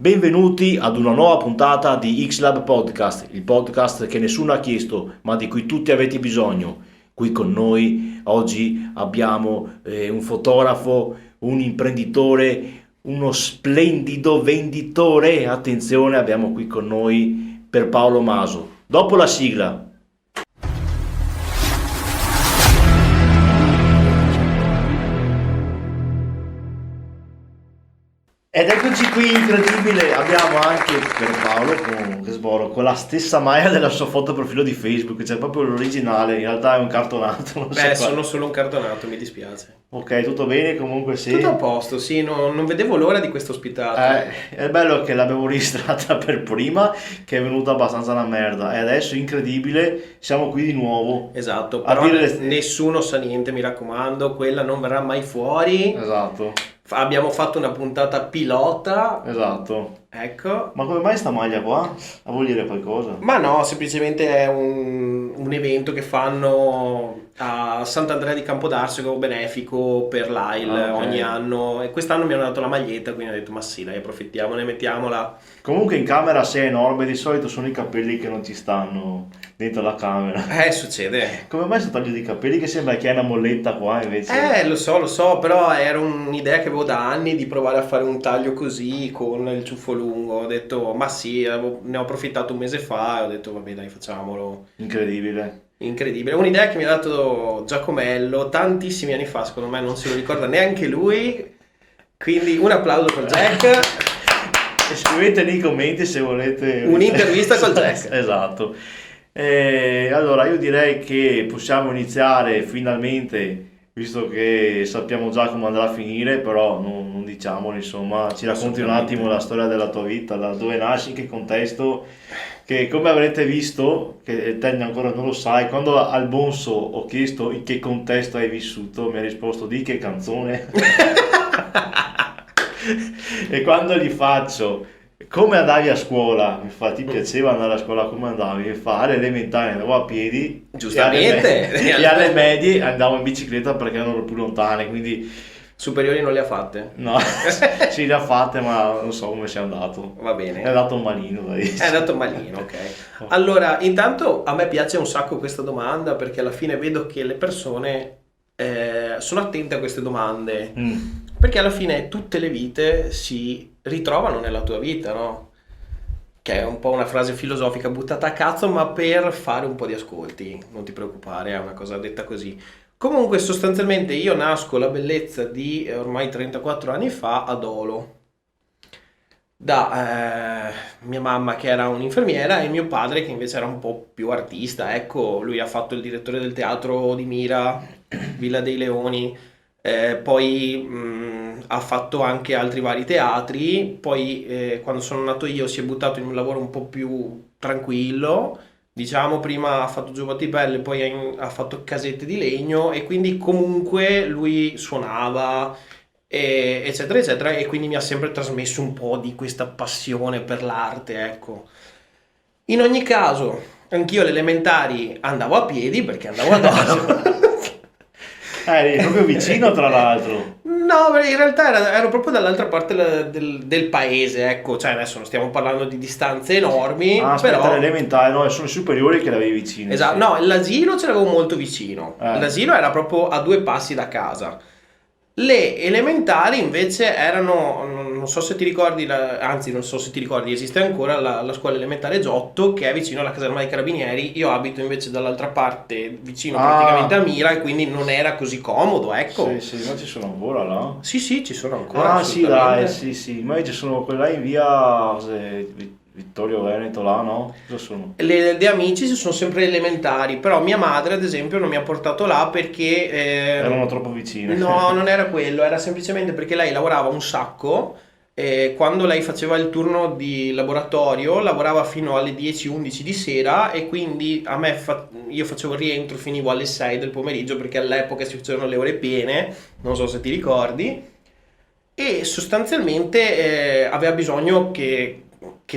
Benvenuti ad una nuova puntata di X-Lab Podcast, il podcast che nessuno ha chiesto ma di cui tutti avete bisogno. Qui con noi oggi abbiamo un fotografo, un imprenditore, uno splendido venditore. Attenzione, abbiamo qui con noi Pierpaolo Maso. Dopo la sigla. Ed eccoci qui, incredibile, abbiamo anche Pierpaolo con la stessa maglia della sua foto profilo di Facebook, cioè proprio l'originale, in realtà è un cartonato, non so Beh, qua. sono solo un cartonato, mi dispiace. Ok, tutto bene comunque sì. Tutto a posto, sì, non vedevo l'ora di questa ospitata. È bello che l'avevo registrata per prima, che è venuta abbastanza una merda, e adesso incredibile, siamo qui di nuovo. Esatto, A però dire nessuno sa niente, mi raccomando, quella non verrà mai fuori. Esatto, Abbiamo fatto una puntata pilota, esatto. ecco. Ma come mai sta maglia qua? A vuol dire qualcosa? Ma no, semplicemente è un evento che fanno a Sant'Andrea di Campodarsego, benefico per l'AIL Ok. ogni anno. E quest'anno mi hanno dato la maglietta, quindi ho detto, ma sì, dai, approfittiamone, mettiamola. Comunque in camera sei enorme, di solito sono i capelli che non ci stanno dentro la camera. Succede. Come mai sto taglio di capelli che sembra che hai una molletta qua invece? Lo so, però era un'idea che avevo da anni di provare a fare un taglio così con il ciuffo lungo. Ho detto, ma sì, ne ho approfittato un mese fa e ho detto, vabbè, dai, facciamolo. Incredibile. Incredibile. Un'idea che mi ha dato Giacomello tantissimi anni fa, secondo me non se lo ricorda neanche lui. Quindi un applauso per Jack. E scrivete nei commenti se volete Un'intervista col Jack. Esatto. Allora io direi che possiamo iniziare finalmente, visto che sappiamo già come andrà a finire, però non diciamolo, insomma, ci racconti un attimo la storia della tua vita, da dove nasci, in che contesto, che come avrete visto, che te ancora non lo sai, quando al Bonso ho chiesto in che contesto hai vissuto, mi ha risposto di che canzone. E quando gli faccio come andavi a scuola, mi fa ti piaceva andare a scuola, come andavi? Mi fa alle elementari andavo a piedi, Giustamente. e alle medie andavo in bicicletta perché erano più lontane, quindi Superiori non le ha fatte? no, sì le ha fatte ma non so come sia andato. Va bene. È andato malino dai. È andato malino, ok. Allora, intanto a me piace un sacco questa domanda perché alla fine vedo che le persone sono attente a queste domande. Perché alla fine tutte le vite si ritrovano nella tua vita, no? Che è un po' una frase filosofica buttata a cazzo, ma per fare un po' di ascolti. Non ti preoccupare, è una cosa detta così. Comunque, sostanzialmente, io nasco la bellezza di ormai 34 anni fa a Dolo. Da mia mamma che era un'infermiera e mio padre che invece era un po' più artista. Ecco, lui ha fatto il direttore del teatro di Mira, Villa dei Leoni. Poi ha fatto anche altri vari teatri, poi quando sono nato io si è buttato in un lavoro un po' più tranquillo, diciamo prima ha fatto giubbotti pelle, poi ha fatto casette di legno e quindi comunque lui suonava, eccetera eccetera, e quindi mi ha sempre trasmesso un po' di questa passione per l'arte, ecco. In ogni caso, anch'io alle elementari andavo a piedi perché andavo a Dolo. Eri proprio vicino tra l'altro. No, in realtà ero proprio dall'altra parte del paese, ecco, cioè adesso non stiamo parlando di distanze enormi, Ah, aspetta, però... l'elementare, no, sono i superiori che l'avevi vicino. Esatto, Sì. no, l'asilo ce l'avevo molto vicino, l'asilo era proprio a 2 passi da casa. Le elementari invece erano, non so se ti ricordi, anzi non so se ti ricordi, esiste ancora la scuola elementare Giotto che è vicino alla caserma dei Carabinieri, io abito invece dall'altra parte, vicino praticamente a Mira e quindi non era così comodo, ecco. Sì, ma ci sono ancora là. Sì, ci sono ancora. Ah sì dai, assolutamente. sì, ma ci sono quella in via Vittorio Veneto là, no? Cosa sono? Le amici sono sempre elementari, però mia madre ad esempio non mi ha portato là perché... Erano troppo vicine. No, non era quello, era semplicemente perché lei lavorava un sacco e quando lei faceva il turno di laboratorio lavorava fino alle 10-11 di sera e quindi a me io facevo il rientro, finivo alle 6 del pomeriggio perché all'epoca si facevano le ore piene, non so se ti ricordi, e sostanzialmente aveva bisogno che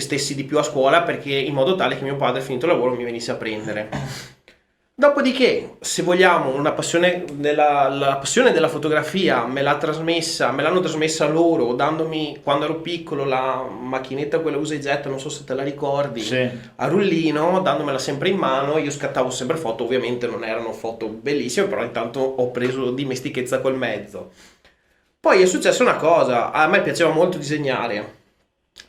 stessi di più a scuola perché in modo tale che mio padre finito il lavoro mi venisse a prendere. Dopodiché, se vogliamo, una passione la passione della fotografia me l'hanno trasmessa loro, dandomi quando ero piccolo la macchinetta, quella usa e getta, non so se te la ricordi, Sì. a rullino, dandomela sempre in mano, io scattavo sempre foto, ovviamente non erano foto bellissime, però intanto ho preso dimestichezza col mezzo. Poi è successa una cosa, a me piaceva molto disegnare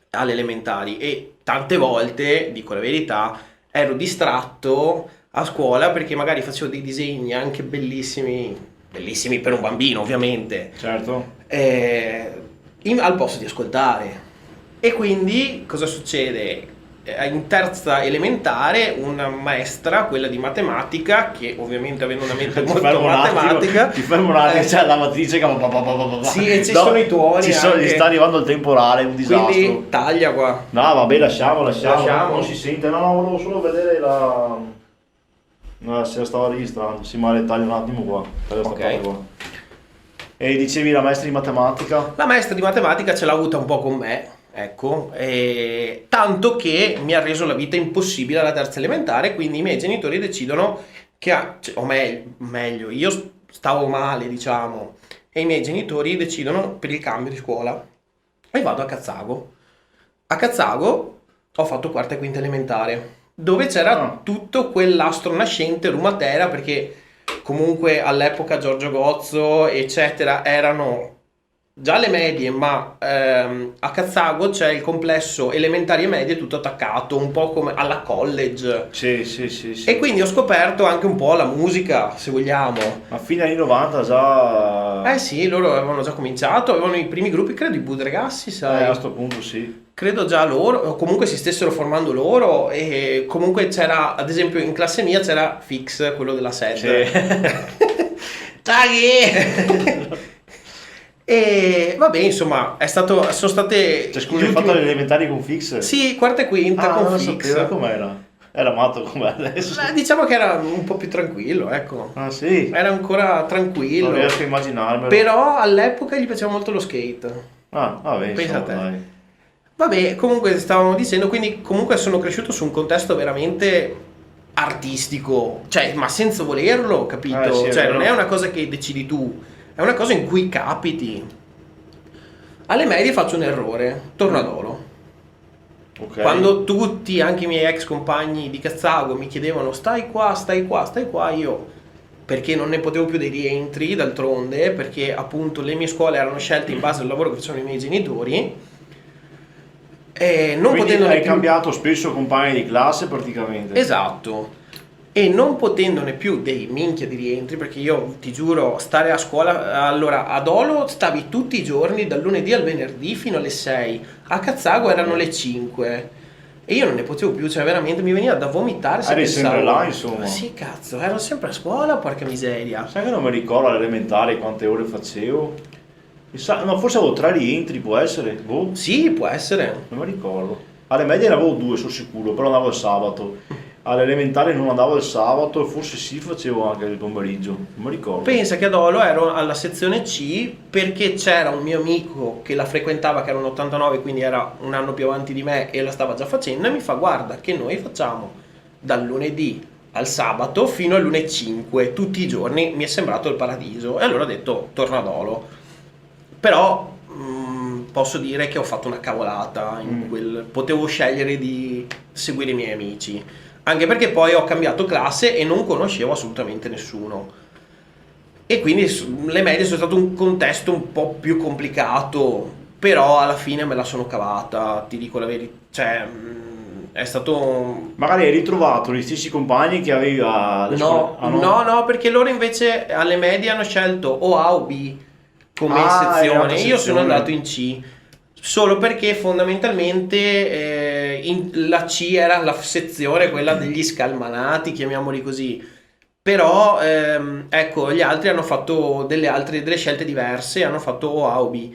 alle elementari e tante volte, dico la verità, ero distratto a scuola perché magari facevo dei disegni anche bellissimi, bellissimi per un bambino ovviamente, Certo. al posto di ascoltare. E quindi cosa succede? In terza elementare una maestra, quella di matematica, che ovviamente avendo una mente Ti molto fermo un attimo, matematica, ti fermo un attimo, c'è la matrice che sì, e ci sono i tuoni gli anche. sta arrivando il temporale, è un disastro. quindi taglia qua. No, vabbè, lasciamo, Lasciamo. non si sente, no, volevo solo vedere se la stava registrando, sì, ma le taglio un attimo qua, taglio sta Ok. parte qua. E dicevi la maestra di matematica? La maestra di matematica ce l'ha avuta un po' con me, ecco, e tanto che mi ha reso la vita impossibile alla terza elementare, quindi i miei genitori decidono o meglio, io stavo male, diciamo, e i miei genitori decidono per il cambio di scuola e vado a Cazzago. A Cazzago ho fatto quarta e quinta elementare, dove c'era Ah. tutto quell'astro nascente Rumatera, perché comunque all'epoca Giorgio Gozzo, eccetera, erano già le medie, ma a Cazzago c'è il complesso elementari e medie tutto attaccato, un po' come alla college. Sì, sì, sì, sì. E quindi ho scoperto anche un po' la musica, se vogliamo. A fine anni 90 già... Eh sì, loro avevano già cominciato, avevano i primi gruppi, credo i Budregassi, sai. a sto punto sì. Credo già loro, o comunque si stessero formando loro, e comunque c'era, ad esempio in classe mia c'era Fix, quello della SED. Sì. Taghi! E vabbè, insomma, sono state... Cioè, scusa, hai fatto le elementari con Fix? Sì, quarta e quinta con non lo Fix. sapevo, com'era? Era matto come adesso. Diciamo che era un po' più tranquillo, ecco. Ah sì? Era ancora tranquillo. Non riesco a immaginarmelo. Però all'epoca gli piaceva molto lo skate. Ah, vabbè, Pensa a insomma, te. dai. Vabbè, comunque stavamo dicendo, quindi comunque sono cresciuto su un contesto veramente artistico, cioè, ma senza volerlo, capito? Sì, è Cioè, non vero. è una cosa che decidi tu, è una cosa in cui capiti. Alle medie faccio un errore, torno ad Olo. Ok. Quando tutti, anche i miei ex compagni di Cazzago, mi chiedevano stai qua, stai qua, stai qua, io perché non ne potevo più dei rientri, d'altronde, perché appunto le mie scuole erano scelte in base al lavoro che facevano i miei genitori. E non Quindi potendone hai più... cambiato spesso compagni di classe praticamente. Esatto. E non potendone più dei minchia di rientri, perché io ti giuro, stare a scuola, allora ad Olo stavi tutti i giorni dal lunedì al venerdì fino alle 6, a Cazzago erano le 5 e io non ne potevo più, cioè veramente mi veniva da vomitare se Eri pensavo. sempre là, insomma. Sì, cazzo, ero sempre a scuola, porca miseria. Sai che non mi ricordo all'elementare quante ore facevo? No, forse avevo 3 rientri, può essere? Boh, Sì, può essere. non mi ricordo. Alle medie ne avevo 2, sono sicuro, però andavo il sabato. All'elementare non andavo il sabato, forse sì, facevo anche il pomeriggio, non mi ricordo. Pensa che ad Olo ero alla sezione C perché c'era un mio amico che la frequentava, che era un 89, quindi era un anno più avanti di me e la stava già facendo, e mi fa guarda che noi facciamo dal lunedì al sabato fino alle 5 tutti i giorni, mi è sembrato il paradiso, e allora ho detto torno ad Olo. Però posso dire che ho fatto una cavolata potevo scegliere di seguire i miei amici, anche perché poi ho cambiato classe e non conoscevo assolutamente nessuno, e quindi le medie sono stato un contesto un po' più complicato, però alla fine me la sono cavata, ti dico la verità, cioè è stato... Magari hai ritrovato gli stessi compagni che avevi alle scuole. No, perché loro invece alle medie hanno scelto o A o B come Ah, sezione, era una io sono sezione. andato in C, solo perché fondamentalmente la C era la sezione, quella degli scalmanati, chiamiamoli così, però ecco, gli altri hanno fatto delle scelte diverse, hanno fatto o A o B,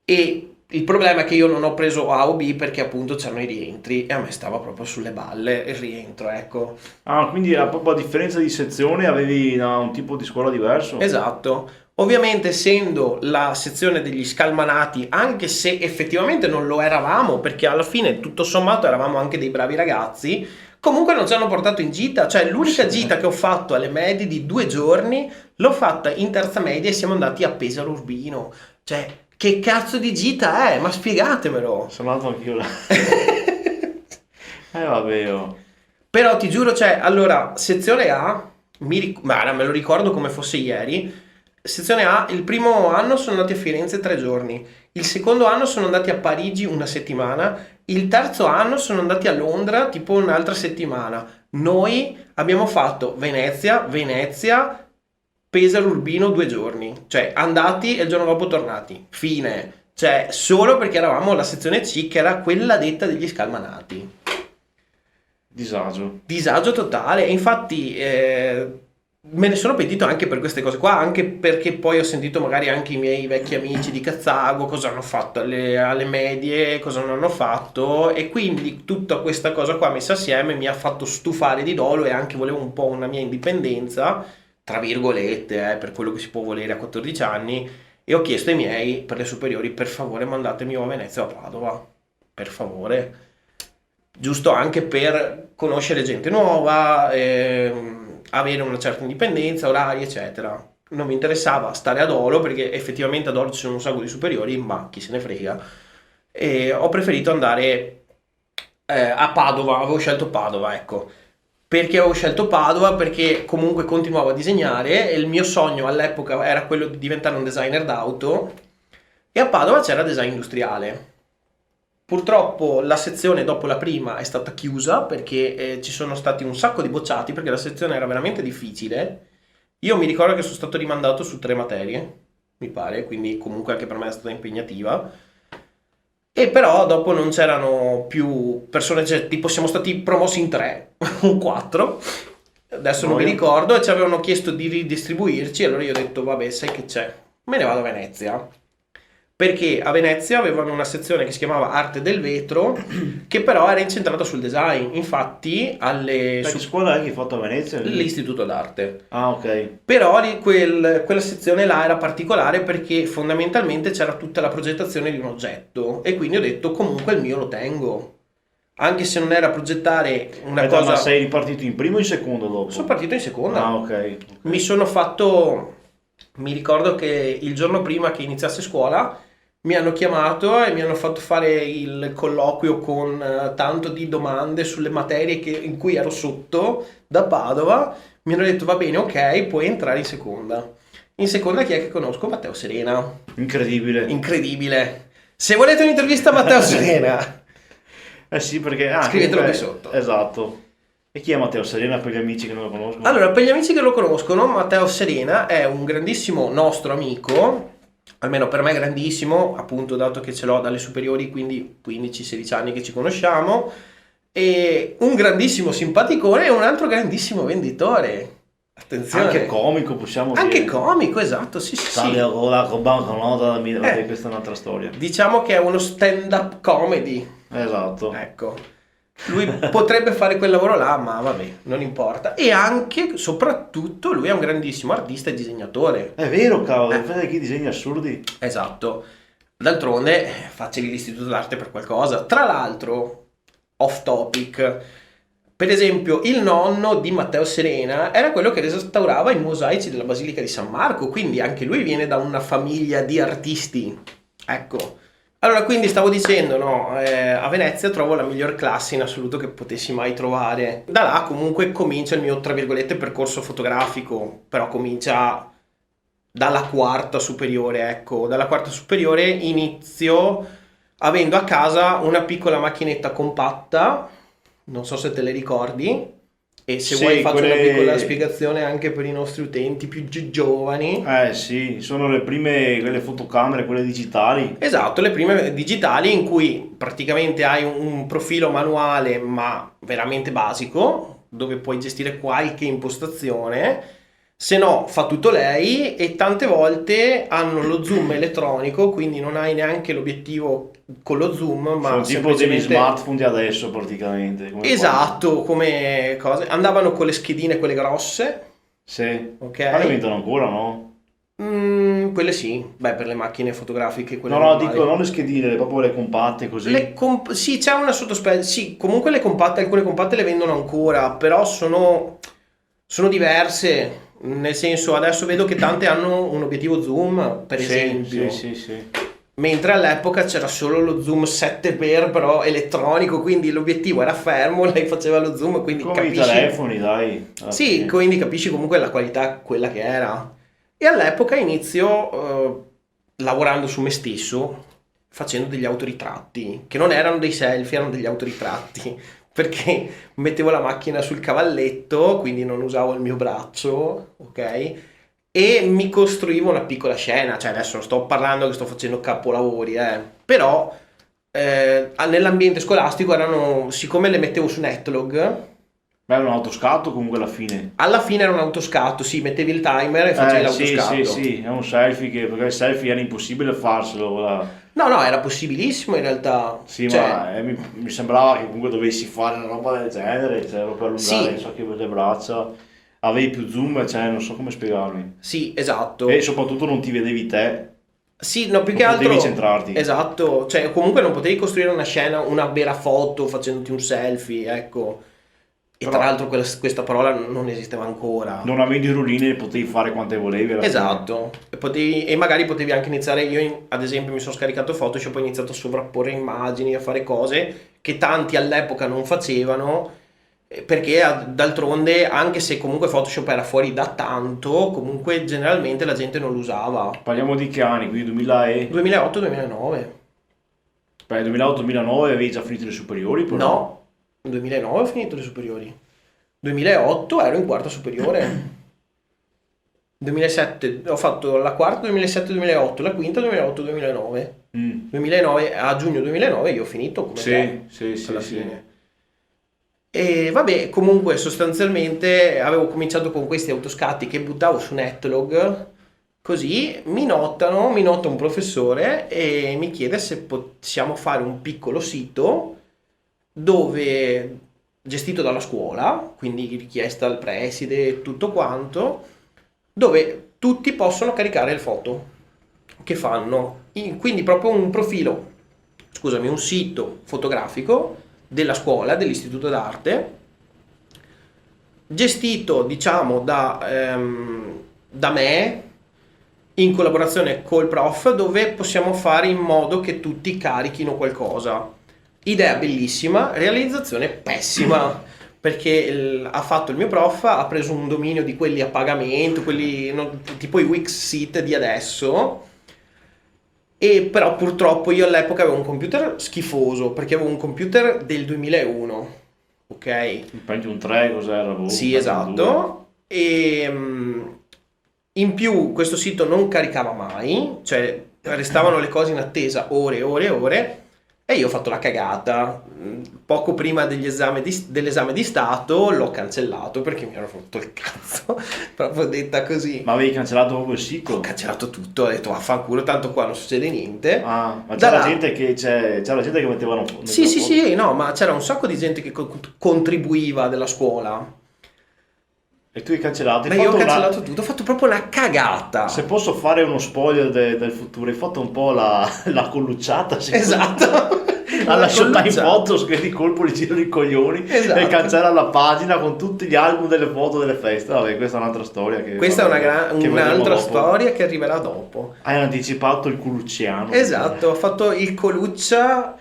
e il problema è che io non ho preso A o B perché appunto c'erano i rientri e a me stava proprio sulle balle il rientro, ecco. Ah, quindi proprio a differenza di sezione avevi un tipo di scuola diverso? Esatto. Ovviamente essendo la sezione degli scalmanati, anche se effettivamente non lo eravamo, perché alla fine tutto sommato eravamo anche dei bravi ragazzi, Comunque non ci hanno portato in gita, cioè l'unica gita che ho fatto alle medie di 2 giorni l'ho fatta in terza media e siamo andati a Pesaro Urbino. Cioè, che cazzo di gita è? Ma spiegatemelo. Sono andato anch'io là. Vabbè, oh. Però ti giuro, cioè, allora, sezione A, guarda, me lo ricordo come fosse ieri. Sezione A, il primo anno sono andati a Firenze 3 giorni, il secondo anno sono andati a Parigi una settimana, il terzo anno sono andati a Londra tipo un'altra settimana. Noi abbiamo fatto Venezia, Pesaro Urbino 2 giorni, cioè andati e il giorno dopo tornati, fine. Cioè, solo perché eravamo alla sezione C, che era quella detta degli scalmanati. Disagio totale. E infatti me ne sono pentito anche per queste cose qua, anche perché poi ho sentito magari anche i miei vecchi amici di Cazzago cosa hanno fatto alle medie, cosa non hanno fatto, e quindi tutta questa cosa qua messa assieme mi ha fatto stufare di dolo, e anche volevo un po' una mia indipendenza, tra virgolette, per quello che si può volere a 14 anni, e ho chiesto ai miei per le superiori: per favore mandatemi o a Venezia o a Padova, per favore, giusto anche per conoscere gente nuova, avere una certa indipendenza, orari, eccetera. Non mi interessava stare ad Olo, perché effettivamente ad Olo ci sono un sacco di superiori, ma chi se ne frega. E ho preferito andare a Padova, avevo scelto Padova, ecco. Perché avevo scelto Padova? Perché comunque continuavo a disegnare e il mio sogno all'epoca era quello di diventare un designer d'auto, e a Padova c'era design industriale. Purtroppo la sezione dopo la prima è stata chiusa perché ci sono stati un sacco di bocciati, perché la sezione era veramente difficile. Io mi ricordo che sono stato rimandato su 3 materie, mi pare, quindi comunque anche per me è stata impegnativa. E però dopo non c'erano più persone, cioè, tipo siamo stati promossi in 3, un 4, adesso non mi ricordo, e ci avevano chiesto di ridistribuirci, allora io ho detto vabbè, sai che c'è, me ne vado a Venezia. Perché a Venezia avevano una sezione che si chiamava Arte del Vetro, che però era incentrata sul design. Infatti Che scuola è che hai fatto a Venezia? L'Istituto d'Arte. Ah, ok. Però quella sezione là era particolare perché fondamentalmente c'era tutta la progettazione di un oggetto, e quindi ho detto comunque il mio lo tengo. Anche se non era progettare una cosa... Ma sei ripartito in primo o in secondo dopo? Sono partito in seconda. Ah, ok. Mi sono fatto... Mi ricordo che il giorno prima che iniziasse scuola mi hanno chiamato e mi hanno fatto fare il colloquio con tanto di domande sulle materie in cui ero sotto da Padova. Mi hanno detto va bene, ok, puoi entrare in seconda. In seconda chi è che conosco? Matteo Serena. Incredibile. Se volete un'intervista a Matteo Serena, sì, perché scrivetelo qui sotto. Esatto. E chi è Matteo Serena per gli amici che non lo conoscono? Allora, per gli amici che lo conoscono, Matteo Serena è un grandissimo nostro amico, almeno per me grandissimo, appunto dato che ce l'ho dalle superiori, quindi 15-16 anni che ci conosciamo, e un grandissimo simpaticone e un altro grandissimo venditore. Attenzione. Anche comico, possiamo dire. Anche comico, esatto, sì. Questa è un'altra storia. Diciamo che è uno stand-up comedy. Esatto. Ecco. Lui potrebbe fare quel lavoro là, ma vabbè, non importa. E anche, soprattutto, lui è un grandissimo artista e disegnatore. È vero, cavolo, chi disegna assurdi. Esatto. D'altronde, facevi l'Istituto d'Arte per qualcosa. Tra l'altro, off topic, per esempio, il nonno di Matteo Serena era quello che restaurava i mosaici della Basilica di San Marco, quindi anche lui viene da una famiglia di artisti. Ecco. Allora, quindi stavo dicendo, no, a Venezia trovo la miglior classe in assoluto che potessi mai trovare. Da là comunque comincia il mio, tra virgolette, percorso fotografico, però comincia dalla quarta superiore, ecco. Dalla quarta superiore inizio avendo a casa una piccola macchinetta compatta, non so se te le ricordi, e se vuoi faccio una piccola spiegazione anche per i nostri utenti più giovani. Sì, sono le prime, quelle fotocamere, quelle digitali. Esatto, le prime digitali in cui praticamente hai un profilo manuale ma veramente basico, dove puoi gestire qualche impostazione, se no fa tutto lei, e tante volte hanno lo zoom elettronico, quindi non hai neanche l'obiettivo con lo zoom, ma sono tipo degli smartphone di adesso praticamente. Esatto, come cose. Andavano con le schedine quelle grosse. Sì. Ok. Ma le vendono ancora, no? Quelle quelle sì, beh, per le macchine fotografiche, quelle No, normali. dico non le schedine, proprio le compatte così. Sì, c'è una sottospecie. Sì, comunque le compatte, alcune compatte le vendono ancora, però sono diverse. Nel senso, adesso vedo che tante hanno un obiettivo zoom, per Sì, esempio. sì. Mentre all'epoca c'era solo lo zoom 7x, però elettronico, quindi l'obiettivo era fermo, lei faceva lo zoom, quindi Come i capisci. telefoni, dai. Alla Sì, fine. quindi capisci comunque la qualità quella che era. E all'epoca inizio lavorando su me stesso, facendo degli autoritratti, che non erano dei selfie, erano degli autoritratti, perché mettevo la macchina sul cavalletto, quindi non usavo il mio braccio, ok? E mi costruivo una piccola scena, cioè adesso non sto parlando che sto facendo capolavori, però nell'ambiente scolastico erano, siccome le mettevo su Netlog, Beh, è un autoscatto comunque alla fine. alla fine era un autoscatto, sì, mettevi il timer e facevi Sì, l'autoscatto. sì, è un selfie perché il selfie era impossibile farselo. No, era possibilissimo in realtà. Sì, Cioè, ma mi sembrava che comunque dovessi fare una roba del genere, cioè per allungare sì, un sacco le braccia, avevi più zoom, cioè non so come spiegarmi. sì, esatto. E soprattutto non ti vedevi te, Sì, no, più non che altro. potevi centrarti. Esatto, cioè comunque non potevi costruire una scena, una vera foto facendoti un selfie, ecco. E tra Però l'altro questa parola non esisteva ancora. non avendo i rullini potevi fare quante volevi alla fine. Esatto, e magari potevi anche iniziare, ad esempio mi sono scaricato Photoshop, ho iniziato a sovrapporre immagini, a fare cose che tanti all'epoca non facevano, perché d'altronde, anche se comunque Photoshop era fuori da tanto, comunque generalmente la gente non lo usava. Parliamo di che anni? Quindi 2000 e... 2008-2009. Beh, 2008-2009 avevi già finito le superiori, però. No, nel 2009 ho finito le superiori. 2008 ero in quarta superiore. 2007 ho fatto la quarta 2007-2008, la quinta 2008-2009. Mm. 2009 a giugno 2009 io ho finito come te, Sì, alla sì. fine. E vabbè, comunque sostanzialmente avevo cominciato con questi autoscatti che buttavo su Netlog, così mi nota un professore e mi chiede se possiamo fare un piccolo sito dove gestito dalla scuola, quindi richiesta al preside e tutto quanto, dove tutti possono caricare le foto che fanno. Quindi proprio un profilo, scusami, un sito fotografico della scuola, dell'istituto d'arte, gestito diciamo da me in collaborazione col prof, dove possiamo fare in modo che tutti carichino qualcosa. Idea bellissima, realizzazione pessima, perché ha fatto il mio prof, ha preso un dominio di quelli a pagamento, quelli tipo i Wixsit di adesso, e però purtroppo io all'epoca avevo un computer schifoso, perché avevo un computer del 2001, ok? Il Pentium 3 cos'era? Sì, Pentium 2. esatto. E in più questo sito non caricava mai, cioè restavano le cose in attesa ore e ore e ore, e io ho fatto la cagata. Poco prima dell'esame di Stato l'ho cancellato perché mi ero rotto il cazzo, proprio detta così. Ma avevi cancellato proprio il Ho sito? cancellato tutto, ho detto vaffanculo, tanto qua non succede niente. Ah, ma Da c'era là- gente che c'era gente che metteva Sì, no, ma c'era un sacco di gente che contribuiva della scuola. E tu hai cancellato. Ma io ho cancellato tutto, ho fatto proprio una cagata. Se posso fare uno spoiler del futuro, hai fatto un po' la collucciata. Esatto. Alla Showtime collucciata. Photos che di colpo gli girano i coglioni Esatto. e cancella la pagina con tutti gli album delle foto delle feste. Vabbè, questa è un'altra storia. Questa è che vedremo un'altra dopo. storia che arriverà dopo. Hai anticipato il Culucciano. Esatto, ho fatto il Coluccia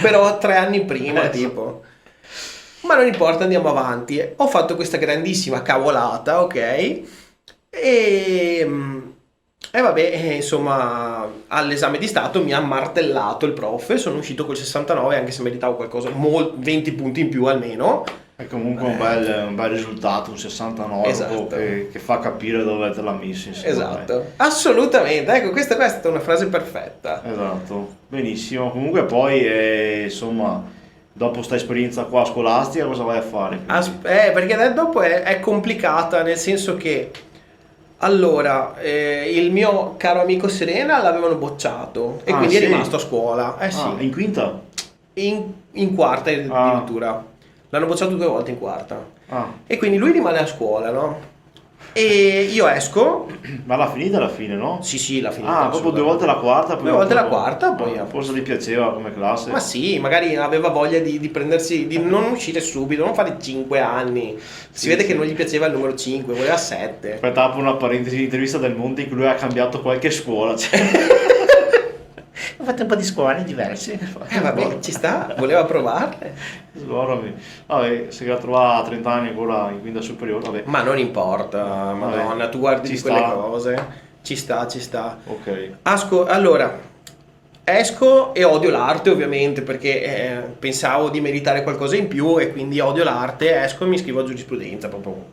però 3 anni prima, Esatto. tipo. Ma non importa, andiamo avanti. Ho fatto questa grandissima cavolata, ok? E vabbè, insomma, all'esame di Stato mi ha martellato il prof, sono uscito col 69, anche se meritavo qualcosa, 20 punti in più almeno. È comunque un bel risultato, un 69, Esatto. che fa capire dove te l'ha messo. Insomma, Esatto, assolutamente, ecco, questa è stata una frase perfetta. Esatto, benissimo. Comunque poi, insomma, dopo questa esperienza qua scolastica, cosa vai a fare? Quindi? Perché dopo è complicata, nel senso che allora il mio caro amico Serena l'avevano bocciato e Ah, quindi sì? è rimasto a scuola. Sì, Ah, in quinta? in quarta addirittura. L'hanno bocciato 2 volte in quarta. Ah, E quindi lui rimane a scuola, no? E io esco. Ma l'ha finita alla fine, no? Sì, sì, l'ha finita. Ah, proprio due volte la quarta, poi Due volte la dopo- quarta, poi forse gli piaceva come classe. ma sì, magari aveva voglia di prendersi, di non uscire subito, non fare 5 anni. Si Sì, vede che sì. non gli piaceva il numero 5, voleva 7. Aspetta, apro una parentesi di intervista del Monte in cui lui ha cambiato qualche scuola. Cioè. Ho fatto un po' di scuole diverse. Vabbè, ci sta, voleva provarle. Sgorami. Vabbè, se la trova a 30 anni ancora in quinta superiore, vabbè. Ma non importa, Madonna, tu guardi Ci di quelle sta. cose. Ci sta, ci sta. Ok. Allora, esco e odio l'arte ovviamente perché pensavo di meritare qualcosa in più e quindi odio l'arte, esco e mi iscrivo a giurisprudenza, proprio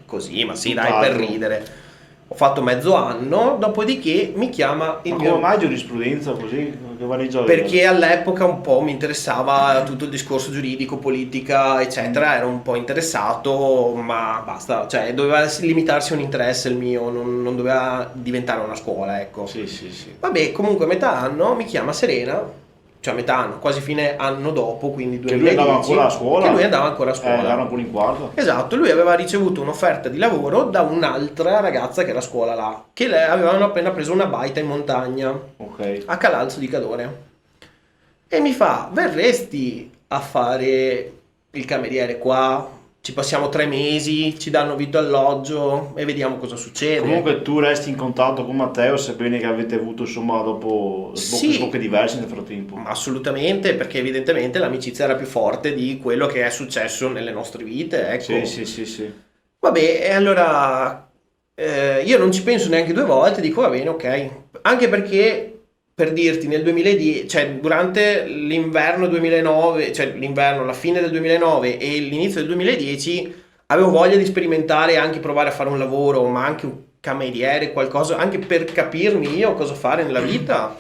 così, ma sì, dai, per Tutt'altro. ridere. Ho fatto mezzo anno, dopodiché mi chiama il Ma mio... come mai giurisprudenza così? Che valigio aveva? Perché all'epoca un po' mi interessava tutto il discorso giuridico, politica, eccetera, ero un po' interessato, ma basta, cioè doveva limitarsi a un interesse il mio, non doveva diventare una scuola, ecco. Sì, sì, sì. Vabbè, comunque a metà anno mi chiama Serena, cioè a metà anno, quasi fine anno dopo, quindi Che lui 2010. andava ancora a scuola? Che lui andava ancora a scuola. Era ancora in quarta. Esatto, lui aveva ricevuto un'offerta di lavoro da un'altra ragazza che era a scuola là, che lei avevano appena preso una baita in montagna, Ok. a Calalzo di Cadore. E mi fa, verresti a fare il cameriere qua? Ci passiamo 3 mesi, ci danno vitto e alloggio e vediamo cosa succede. Comunque tu resti in contatto con Matteo, sebbene che avete avuto insomma dopo Sì. sbocche diverse nel frattempo. Assolutamente, perché evidentemente l'amicizia era più forte di quello che è successo nelle nostre vite, ecco. Sì, sì, sì, sì. Vabbè, e allora io non ci penso neanche due volte, dico va bene, ok. Anche perché, per dirti, nel 2010, cioè durante l'inverno 2009, cioè l'inverno, la fine del 2009 e l'inizio del 2010, avevo voglia di sperimentare e anche provare a fare un lavoro, ma anche un cameriere, qualcosa, anche per capirmi io cosa fare nella vita.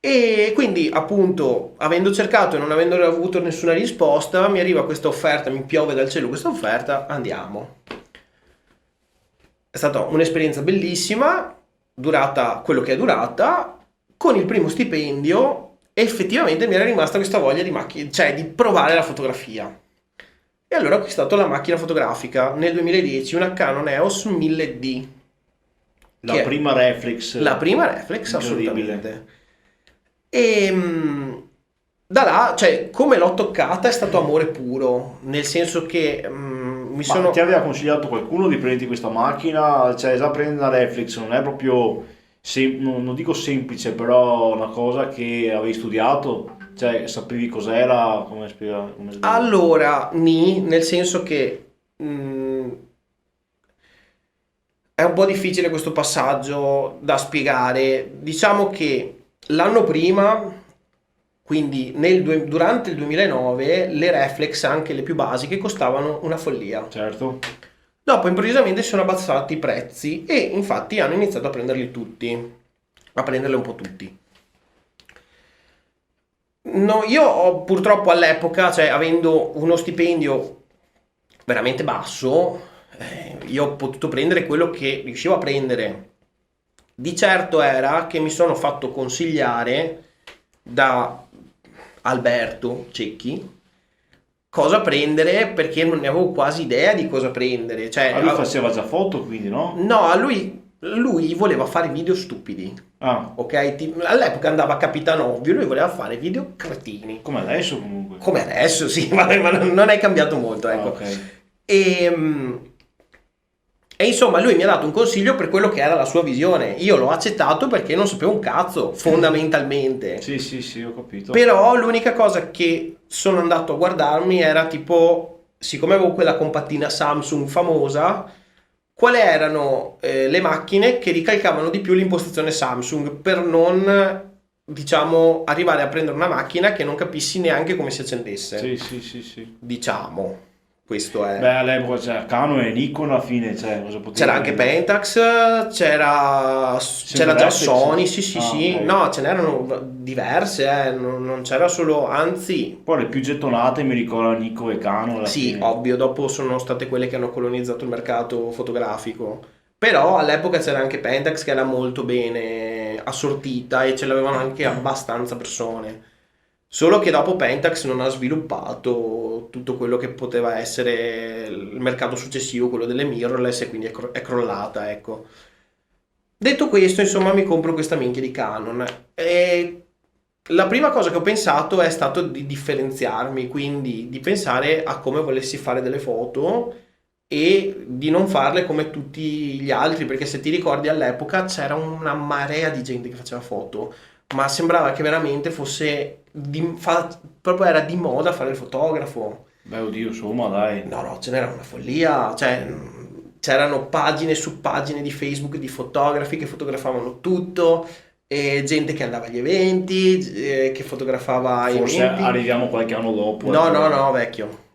E quindi, appunto, avendo cercato e non avendo avuto nessuna risposta, mi arriva questa offerta, mi piove dal cielo questa offerta, andiamo. È stata un'esperienza bellissima, durata quello che è durata, con il primo stipendio effettivamente mi era rimasta questa voglia di cioè di provare la fotografia. E allora ho acquistato la macchina fotografica nel 2010, una Canon EOS 1000D. La che è prima reflex. la prima reflex, Incredibile. assolutamente. E da là, cioè, come l'ho toccata è stato amore puro, nel senso che mi Ma sono... ti aveva consigliato qualcuno di prendere questa macchina? Cioè, già prendere una reflex non è proprio, non dico semplice, però una cosa che avevi studiato? Cioè, sapevi cos'era? Come spiegare? Allora, nel senso che è un po' difficile questo passaggio da spiegare. Diciamo che l'anno prima, quindi durante il 2009, le reflex, anche le più basiche, costavano una follia. Certo. Dopo improvvisamente si sono abbassati i prezzi e infatti hanno iniziato a prenderli tutti, a prenderle un po' tutti. No, io purtroppo all'epoca, cioè avendo uno stipendio veramente basso, io ho potuto prendere quello che riuscivo a prendere. Di certo era che mi sono fatto consigliare da Alberto Cecchi cosa prendere perché non ne avevo quasi idea di cosa prendere. Cioè, Ma lui faceva già foto, quindi, no? no, lui voleva fare video stupidi. Ah, Ok? All'epoca andava a Capitan Ovvio, lui voleva fare video cretini. come adesso comunque. Come adesso, sì, ma non è cambiato molto, Ah, ecco. ok. E insomma, lui mi ha dato un consiglio per quello che era la sua visione. Io l'ho accettato perché non sapevo un cazzo, fondamentalmente. Sì, sì, sì, ho capito. Però l'unica cosa che sono andato a guardarmi era tipo, siccome avevo quella compattina Samsung famosa, quali erano le macchine che ricalcavano di più l'impostazione Samsung per non, diciamo, arrivare a prendere una macchina che non capissi neanche come si accendesse. Sì, sì, sì, sì. Diciamo, questo è. Beh, all'epoca c'era Canon e Nikon alla fine, cioè, cosa potevi C'era anche prendere? Pentax, c'era già Reflex? Sony, sì sì Ah, sì, ok. no, ce n'erano diverse, non c'era solo, anzi, Poi le più gettonate mi ricordo Nikon e Canon alla sì, fine. ovvio, dopo sono state quelle che hanno colonizzato il mercato fotografico, però all'epoca c'era anche Pentax che era molto bene assortita e ce l'avevano anche abbastanza persone. Solo che dopo Pentax non ha sviluppato tutto quello che poteva essere il mercato successivo, quello delle mirrorless, e quindi è crollata, ecco. Detto questo, insomma, mi compro questa minchia di Canon. E la prima cosa che ho pensato è stato di differenziarmi, quindi di pensare a come volessi fare delle foto e di non farle come tutti gli altri, perché se ti ricordi all'epoca c'era una marea di gente che faceva foto, ma sembrava che veramente fosse proprio era di moda fare il fotografo. Beh, oddio, insomma, dai. No, no, ce n'era una follia, cioè c'erano pagine su pagine di Facebook di fotografi che fotografavano tutto, e gente che andava agli eventi, che fotografava Forse eventi. arriviamo qualche anno dopo. No, no, no, vecchio.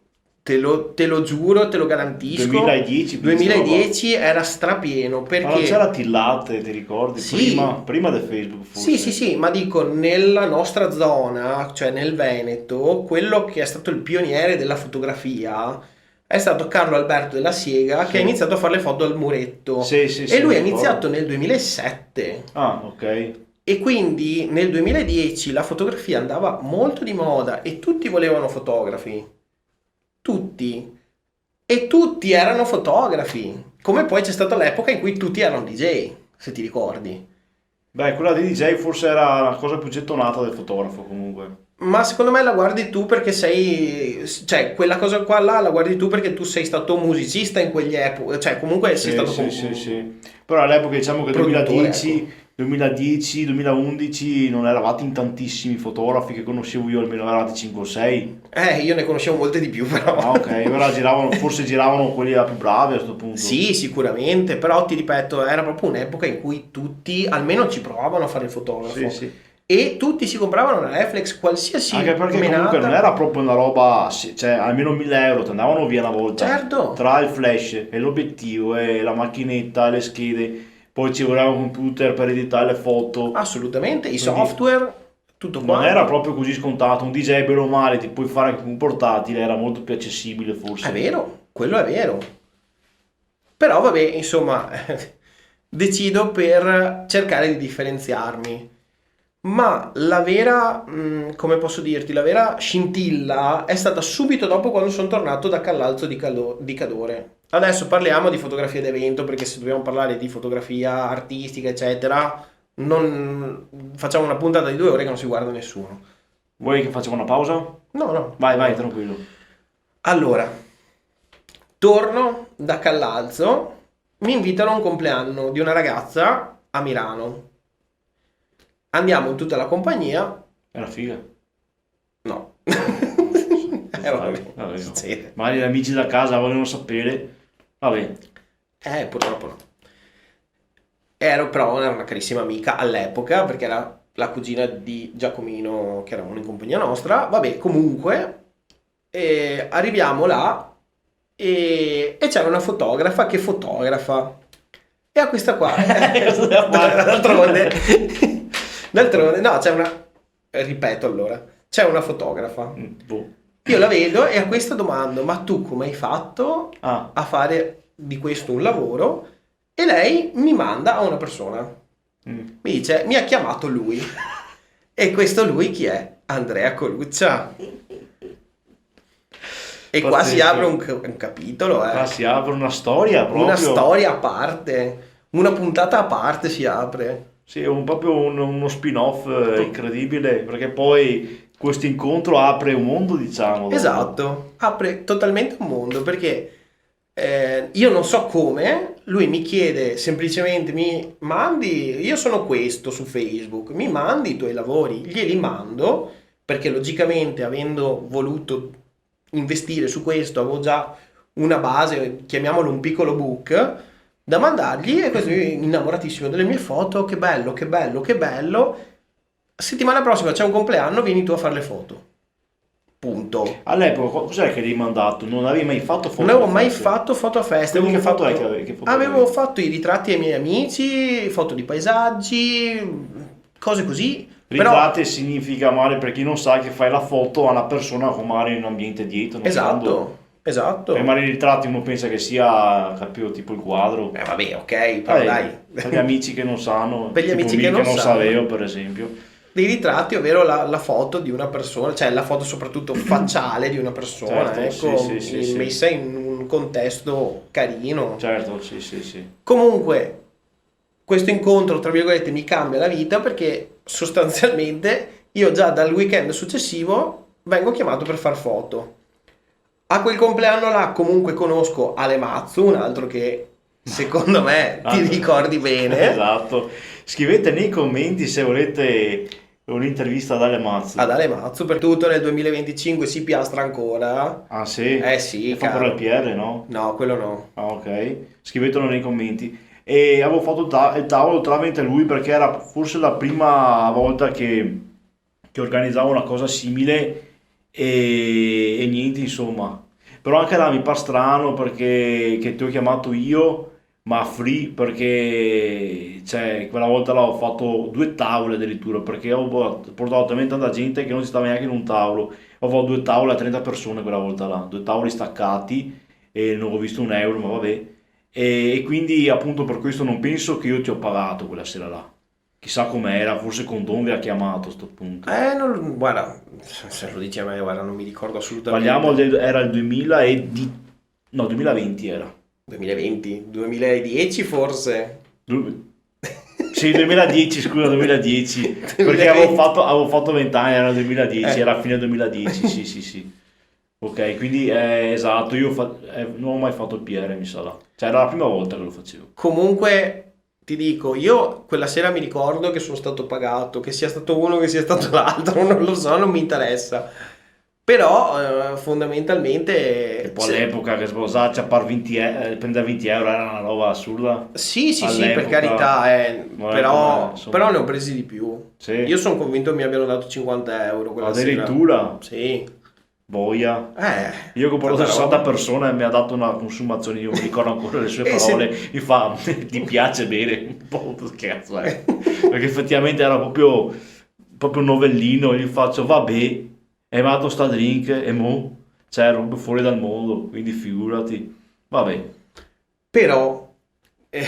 Te lo giuro, te lo garantisco. 2010, quindi 2010 era strapieno ma non perché c'era Tillate, ti ricordi? Sì. Prima del Facebook, forse. sì, sì, sì, ma dico, nella nostra zona, cioè nel Veneto, quello che è stato il pioniere della fotografia è stato Carlo Alberto della Siega, che Sì. ha iniziato a fare le foto al muretto. Sì, sì, E sì, lui ha mi ricordo. iniziato nel 2007. Ah, ok. E quindi nel 2010 la fotografia andava molto di moda e tutti volevano fotografi. Tutti. E tutti erano fotografi. Come poi c'è stata l'epoca in cui tutti erano DJ, se ti ricordi. Beh, quella di DJ forse era la cosa più gettonata del fotografo, comunque. Ma secondo me la guardi tu perché sei, cioè quella cosa qua là la guardi tu perché tu sei stato musicista in quegli epoche, cioè comunque sei Sì, stato sì, sì, sì. Però all'epoca diciamo che produttore, 2010, 2011 non eravate in tantissimi fotografi che conoscevo io, almeno eravate 5 o 6. Io ne conoscevo molte di più però. Ah, ok, ora forse giravano quelli più bravi a questo punto. Sì, sicuramente, però ti ripeto, era proprio un'epoca in cui tutti almeno ci provavano a fare il fotografo. Sì, sì. E tutti si compravano una reflex, qualsiasi Anche perché menata. comunque non era proprio una roba, cioè almeno 1000 euro ti andavano via una volta. Certo. Tra il flash e l'obiettivo e la macchinetta e le schede, poi ci voleva un computer per editare le foto. Assolutamente, i Quindi software, tutto non quanto. era proprio così scontato. Un DJ bene o male ti puoi fare anche con un portatile, era molto più accessibile forse. È vero, quello è vero. Però vabbè, insomma, decido per cercare di differenziarmi. Ma la vera, come posso dirti, la vera scintilla è stata subito dopo quando sono tornato da Callalzo di Cadore. Adesso parliamo di fotografia d'evento, perché se dobbiamo parlare di fotografia artistica, eccetera, non facciamo una puntata di 2 ore che non si guarda nessuno. Vuoi che facciamo una pausa? No, no. Vai, vai, tranquillo. Allora, torno da Callalzo, mi invitano a un compleanno di una ragazza a Milano. Andiamo in tutta la compagnia. Era figa. No. Vabbè, no. Succede. Magari gli amici da casa vogliono sapere. Vabbè. Purtroppo no. Era una carissima amica all'epoca, perché era la cugina di Giacomino, che era in compagnia nostra. Vabbè, comunque, arriviamo là e c'era una fotografa che fotografa. E a questa qua, d'altronde, no, ripeto allora, c'è una fotografa. Boh. Io la vedo e a questa domando, ma tu come hai fatto Ah, a fare di questo un lavoro? E lei mi manda a una persona. Mi dice, mi ha chiamato lui. E questo lui chi è? Andrea Coluccia. E qua si Pazzesco. apre un capitolo, qua si apre una storia proprio. una storia a parte, una puntata a parte si apre. Sì, è proprio uno spin-off incredibile, perché poi questo incontro apre un mondo, diciamo. dopo. Esatto, apre totalmente un mondo, perché io non so come, lui mi chiede semplicemente, io sono questo su Facebook, mi mandi i tuoi lavori, glieli mando, perché logicamente avendo voluto investire su questo avevo già una base, chiamiamolo un piccolo book, da mandargli, e questo è innamoratissimo delle mie foto, che bello, che bello, che bello. Settimana prossima c'è un compleanno, vieni tu a fare le foto. Punto. All'epoca, cos'è che hai mandato? Non avevi mai fatto foto? Non avevo mai feste? fatto foto a festa. Quindi Avevo che foto è fatto- che avevi? Che foto Avevo avevi? fatto i ritratti ai miei amici, foto di paesaggi, cose così. Però, Ritratti significa male per chi non sa che fai la foto a una persona con magari in un ambiente dietro. non esatto, esatto. Per magari i ritratti uno pensa che sia, capito, tipo il quadro. Vabbè, ok, però dai. Per gli amici che non sanno, Per gli tipo amici me che non sanno. sapevo, per esempio. dei ritratti, ovvero la foto di una persona, cioè la foto soprattutto facciale di una persona, Certo, ecco, sì. messa in un contesto carino. Certo, sì. Comunque, questo incontro, tra virgolette, mi cambia la vita perché sostanzialmente io già dal weekend successivo vengo chiamato per far foto. A quel compleanno là comunque conosco Ale Mazzu, un altro che secondo me ti ricordi bene. Esatto. Scrivete nei commenti se volete un'intervista ad Ale Mazzi. Ad Ale Mazzu, per tutto nel 2025 si piastra ancora. Ah sì? Eh sì, E fa per caro. il PR, no? No, quello no. Ah ok. Scrivetelo nei commenti. E avevo fatto il tavolo tramite lui perché era forse la prima volta che organizzavo una cosa simile e niente, insomma. Però anche là mi fa strano perché che ti ho chiamato io, ma free perché cioè, quella volta là ho fatto due tavole addirittura perché ho portato talmente tanta gente che non si stava neanche in un tavolo. Ho fatto due tavole a 30 persone quella volta là, due tavoli staccati e non ho visto un euro, ma vabbè. E quindi appunto per questo non penso che io ti ho pagato quella sera là. Chissà com'era, forse Condon vi ha chiamato a sto punto. Guarda, se lo dici a me, guarda, non mi ricordo Parliamo assolutamente. era il 2000 e no, 2020 era. 2020, 2010 forse. Du- Sì, 2010, scusa, 2010, perché 2020. avevo fatto 20 anni, era il 2010, Eh. era fine 2010, sì. Ok, quindi esatto, non ho mai fatto il PR, mi sa là. Cioè, era la prima volta che lo facevo. Comunque ti dico, io quella sera mi ricordo che sono stato pagato, che sia stato uno che sia stato l'altro, non lo so, non mi interessa. Però E fondamentalmente poi all'epoca che sposarci a par 20 prendere 20 euro era una roba assurda. sì, per All'epoca, carità, non è come, però, insomma. però ne ho presi di più. Sì, Io sono convinto che mi abbiano dato 50 euro quella sera. addirittura, Sì. boia. Eh, Io che ho portato tanta 60 roba. persone e mi ha dato una consumazione, io mi ricordo ancora le sue E parole, se... mi fa, ti piace bere? Un po' scherzo, perché effettivamente era proprio un novellino, e gli faccio, vabbè, e mi ha dato sta drink, e mo, cioè, robe fuori dal mondo, quindi figurati, vabbè, Però eh,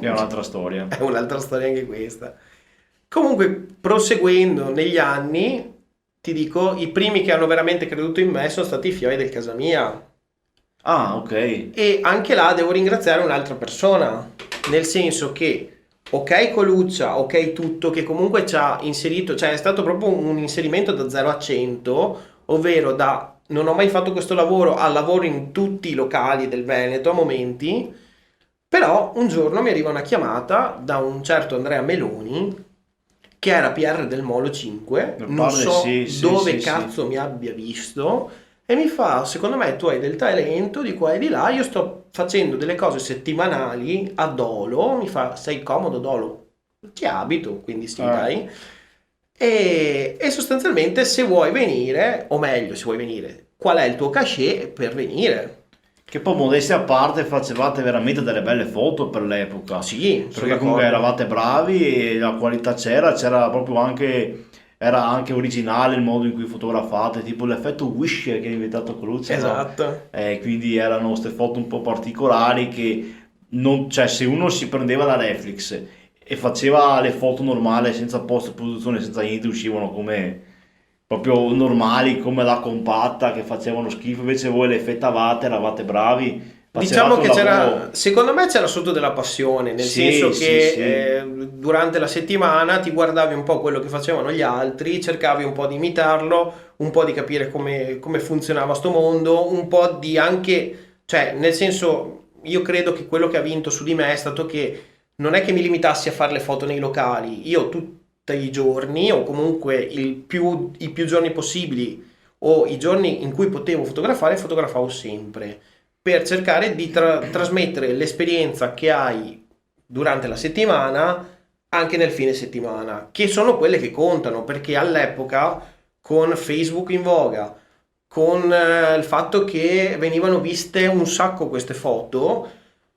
è un'altra storia. è un'altra storia anche questa. Comunque, proseguendo negli anni, ti dico, i primi che hanno veramente creduto in me sono stati i Fioi del Casa Mia. Ah, ok, E anche là devo ringraziare un'altra persona, nel senso che, ok Coluccia, ok tutto, che comunque ci ha inserito, cioè è stato proprio un inserimento da 0 a 100, ovvero da non ho mai fatto questo lavoro al lavoro in tutti i locali del Veneto a momenti, però un giorno mi arriva una chiamata da un certo Andrea Meloni, che era PR del Molo 5, mi non pare so sì, dove sì. cazzo mi abbia visto, e mi fa, secondo me tu hai del talento di qua e di là, io sto facendo delle cose settimanali a Dolo, mi fa, sei comodo Dolo? Ti abito, quindi sì, Ah. dai. E sostanzialmente se vuoi venire, o meglio, se vuoi venire, qual è il tuo cachet per venire? Che poi modestia a parte facevate veramente delle belle foto per l'epoca, Sì, sono perché comunque d'accordo. eravate bravi e la qualità c'era proprio anche, era anche originale il modo in cui fotografate, tipo l'effetto wish che è inventato Coluccia, no? Esatto. Quindi erano queste foto un po' particolari che non, cioè se uno si prendeva la reflex e faceva le foto normali senza post produzione, senza niente, uscivano come proprio normali, come la compatta che facevano schifo, invece voi le effettavate, eravate bravi, Diciamo facevate che un lavoro. secondo me c'era sotto della passione, nel senso Sì, che sì. durante la settimana ti guardavi un po' quello che facevano gli altri, cercavi un po' di imitarlo, un po' di capire come funzionava sto mondo, un po' di anche, cioè nel senso io credo che quello che ha vinto su di me è stato che non è che mi limitassi a fare le foto nei locali, io tutti i giorni o comunque i più giorni possibili o i giorni in cui potevo fotografare, fotografavo sempre per cercare di trasmettere l'esperienza che hai durante la settimana anche nel fine settimana, che sono quelle che contano, perché all'epoca con Facebook in voga, con il fatto che venivano viste un sacco queste foto,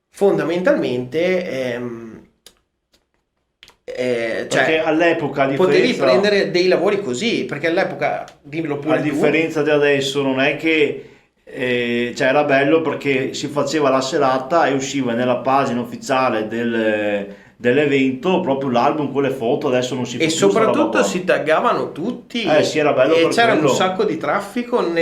fondamentalmente Perché cioè all'epoca, potevi prendere dei lavori così, perché all'epoca, dimmelo a pure tu, differenza di adesso, non è che cioè era bello perché si faceva la serata e usciva nella pagina ufficiale dell'evento, proprio l'album con le foto, adesso non si fa E più sta roba soprattutto qua. si taggavano tutti, Sì, era bello e per c'era quello. un sacco di traffico in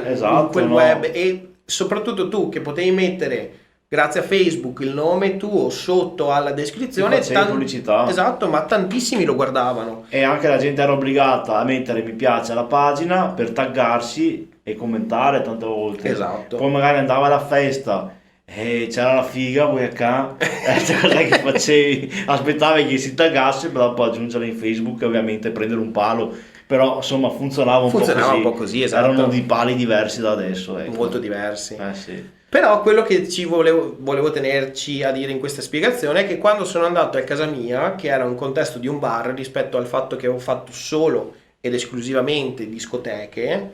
Esatto, quel no? web, e soprattutto tu che potevi mettere, grazie a Facebook, il nome tuo sotto alla Ti descrizione, facevi pubblicità. esatto, ma tantissimi lo guardavano. E anche la gente era obbligata a mettere mi piace alla pagina per taggarsi e commentare tante volte. Esatto. Poi magari andava alla festa e c'era la figa, voi a ca, cos'è che facevi? Aspettavi che si taggasse per dopo aggiungerla in Facebook e ovviamente prendere un palo. Però insomma funzionava Funzionava un un po' po' così. così, esatto. Erano di pali diversi da adesso, ecco. Molto diversi. Sì. Però quello che ci volevo tenerci a dire in questa spiegazione è che quando sono andato a casa mia, che era un contesto di un bar, rispetto al fatto che avevo fatto solo ed esclusivamente discoteche,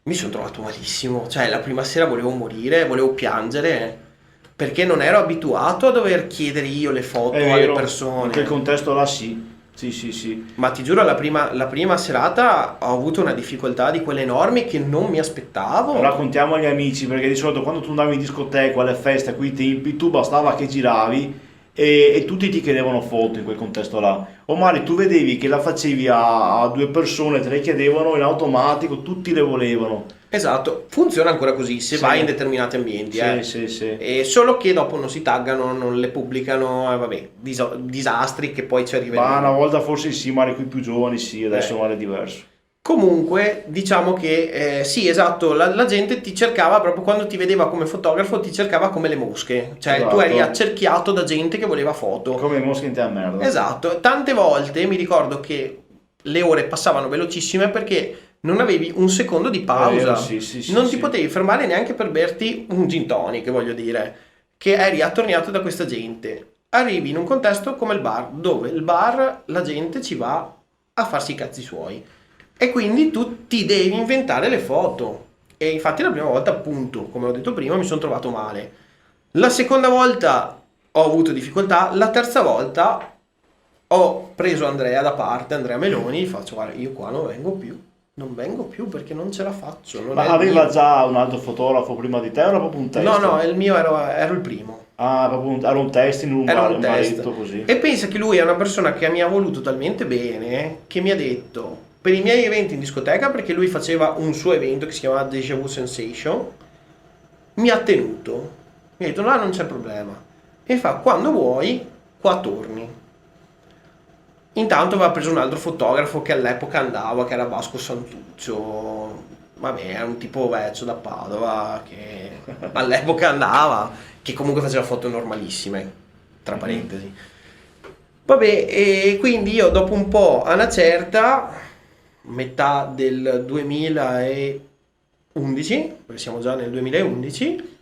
mi sono trovato malissimo. Cioè, la prima sera volevo morire, volevo piangere, perché non ero abituato a dover chiedere io le foto È alle vero, in persone. quel contesto là sì. Sì. Ma ti giuro, la prima serata ho avuto una difficoltà di quelle enormi che non mi aspettavo. Raccontiamo agli amici, perché di solito quando tu andavi in discoteca, alle feste, a quei tempi, tu bastava che giravi e tutti ti chiedevano foto in quel contesto là. O magari tu vedevi che la facevi a due persone, te le chiedevano in automatico, tutti le volevano. Esatto, funziona ancora così se Sì. vai in determinati ambienti. Sì. E solo che dopo non si taggano, non le pubblicano, vabbè, disastri che poi ci Ma arriveranno. una volta forse sì, magari qui più giovani sì, adesso magari è diverso. Comunque, diciamo che sì, esatto, la gente ti cercava proprio quando ti vedeva come fotografo, ti cercava come le mosche. Cioè, tu Esatto. eri accerchiato da gente che voleva foto. Come i mosche in te a merda. Esatto, tante volte mi ricordo che le ore passavano velocissime perché non avevi un secondo di pausa. Sì, Non ti sì. potevi fermare neanche per berti un gin tonic, voglio dire, che eri attorniato da questa gente. Arrivi in un contesto come il bar, dove il bar la gente ci va a farsi i cazzi suoi. E quindi tu ti devi inventare le foto. E infatti la prima volta, appunto, come ho detto prima, mi sono trovato male. La seconda volta ho avuto difficoltà, la terza volta ho preso Andrea da parte, Andrea Meloni, gli faccio, guarda, io qua non vengo più perché non ce la faccio. Non Ma è il aveva mio. già un altro fotografo prima di te o era proprio un test? No, il mio ero il primo. Ah, era un test in un Era bar, un test. baretto così. E pensa che lui è una persona che mi ha voluto talmente bene che mi ha detto, per i miei eventi in discoteca, perché lui faceva un suo evento che si chiamava Deja Vu Sensation, mi ha tenuto. Mi ha detto, no, non c'è problema. E fa, quando vuoi, qua torni. Intanto aveva preso un altro fotografo che all'epoca andava, che era Vasco Santuccio. Vabbè, era un tipo vecchio da Padova che all'epoca andava, che comunque faceva foto normalissime, tra parentesi. Vabbè, e quindi io dopo un po', a una certa, metà del 2011, perché siamo già nel 2011,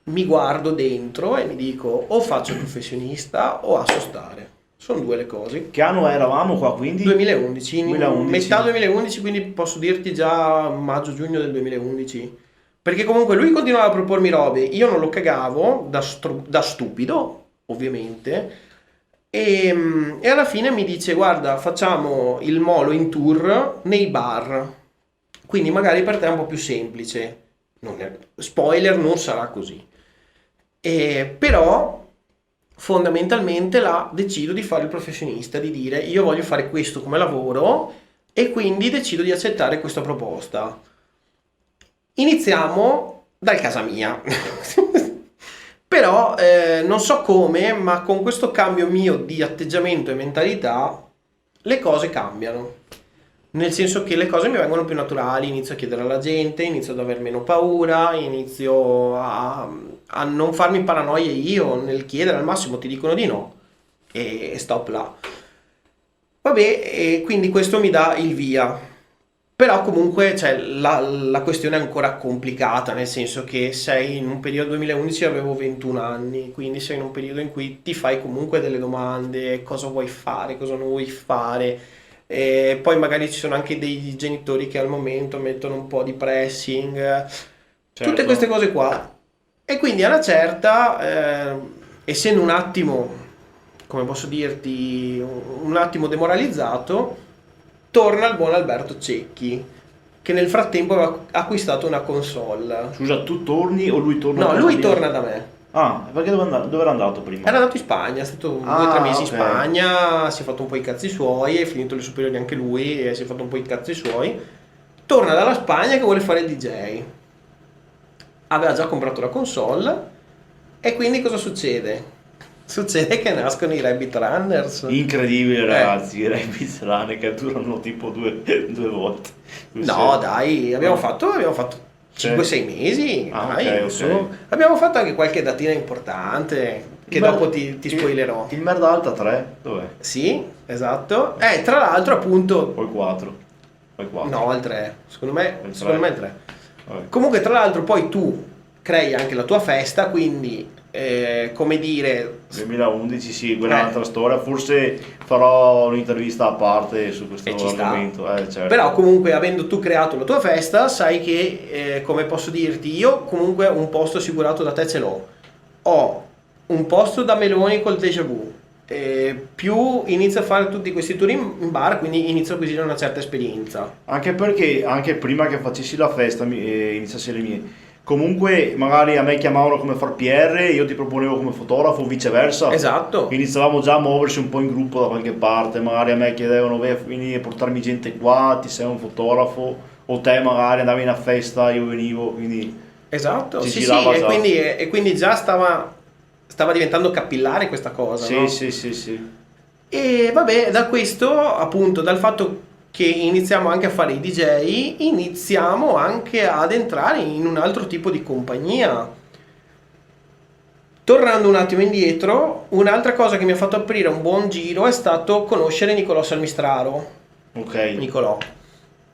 mi guardo dentro e mi dico o faccio il professionista o lascio stare. Sono due le cose. Che anno eravamo qua quindi? 2011, 2011. metà 2011, quindi posso dirti già maggio-giugno del 2011. Perché comunque lui continuava a propormi robe, io non lo cagavo da stupido, ovviamente. E alla fine mi dice, guarda, facciamo il molo in tour nei bar. Quindi magari per te è un po' più semplice. Spoiler, non sarà così. Però fondamentalmente là decido di fare il professionista, di dire io voglio fare questo come lavoro e quindi decido di accettare questa proposta. Iniziamo dal casa mia. Però non so come, ma con questo cambio mio di atteggiamento e mentalità le cose cambiano. Nel senso che le cose mi vengono più naturali, inizio a chiedere alla gente, inizio ad aver meno paura, inizio a non farmi paranoie io nel chiedere, al massimo ti dicono di no e stop là. Vabbè, e quindi questo mi dà il via. Però comunque cioè, la questione è ancora complicata, nel senso che sei in un periodo 2011, avevo 21 anni, quindi sei in un periodo in cui ti fai comunque delle domande, cosa vuoi fare, cosa non vuoi fare. E poi magari ci sono anche dei genitori che al momento mettono un po' di pressing, Certo. tutte queste cose qua. E quindi a una certa, essendo un attimo, come posso dirti, un attimo demoralizzato, torna il buon Alberto Cecchi, che nel frattempo aveva acquistato una console. Scusa, tu torni o lui torna? No, a lui casa torna mia? da me. Ah, perché dove era andato prima? Era andato in Spagna, è stato 2 o 3 mesi in ok. Spagna, si è fatto un po' i cazzi suoi, è finito le superiori anche lui e si è fatto un po' i cazzi suoi. Torna dalla Spagna che vuole fare il DJ. Aveva già comprato la console e quindi cosa succede? Succede che nascono i Rabbit Runners. Incredibile ragazzi, i Rabbids Run che durano tipo due volte. No, dai, abbiamo fatto Sì. 5-6 mesi. Ah, Dai, ok, su. ok. Abbiamo fatto anche qualche datina importante che dopo ti spoilerò. Il Merda Alta 3, dov'è? Sì, esatto. Tra l'altro, appunto, O il 4? O il 4? no, il 3. Secondo me Il secondo me 3. il 3. Vabbè. Comunque, tra l'altro, poi tu crei anche la tua festa, quindi, come dire, 2011 sì, quella è un'altra storia, forse farò un'intervista a parte su questo ci sta. argomento, certo. Però comunque avendo tu creato la tua festa, sai che, come posso dirti, io comunque un posto assicurato da te ce l'ho. Ho un posto da Meloni col Déjà Vu, più inizio a fare tutti questi tour in bar, quindi inizio a acquisire una certa esperienza. Anche perché, anche prima che facessi la festa, iniziassi le mie, comunque magari a me chiamavano come far PR, io ti proponevo come fotografo o viceversa. Esatto. Iniziavamo già a muoversi un po' in gruppo da qualche parte, magari a me chiedevano, vieni a portarmi gente qua, ti sei un fotografo, o te magari andavi in una festa, io venivo, quindi Esatto, ci sì, girava sì, già. e quindi già stava diventando capillare questa cosa, Sì, no? sì, sì, sì. E vabbè, da questo, appunto, dal fatto che iniziamo anche a fare i DJ, iniziamo anche ad entrare in un altro tipo di compagnia. Tornando un attimo indietro, un'altra cosa che mi ha fatto aprire un buon giro è stato conoscere Nicolò Salmistraro. Ok, Nicolò,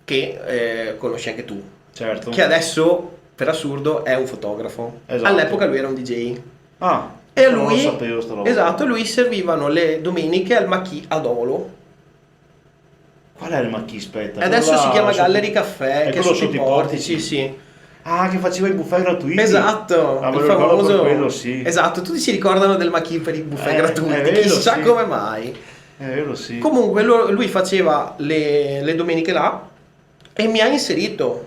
che conosci anche tu, certo. che adesso, per assurdo, è un fotografo. Esatto. All'epoca lui era un DJ. Ah, E a non lo lui, sapevo sta roba. esatto, lui servivano le domeniche al Macchi ad Olo. Qual è il Macchi, aspetta? Adesso Quello si là chiama sotto- Gallery Caffè, è che è quello sotto i portici, sì. Ah, che faceva i buffet gratuiti. Esatto, Ah, me il lo ricordo per famoso. quello, sì. Esatto, tutti si ricordano del Macchi per i buffet È gratuiti, vero, chissà sì. come mai. Vero, sì. Comunque lui faceva le domeniche là e mi ha inserito.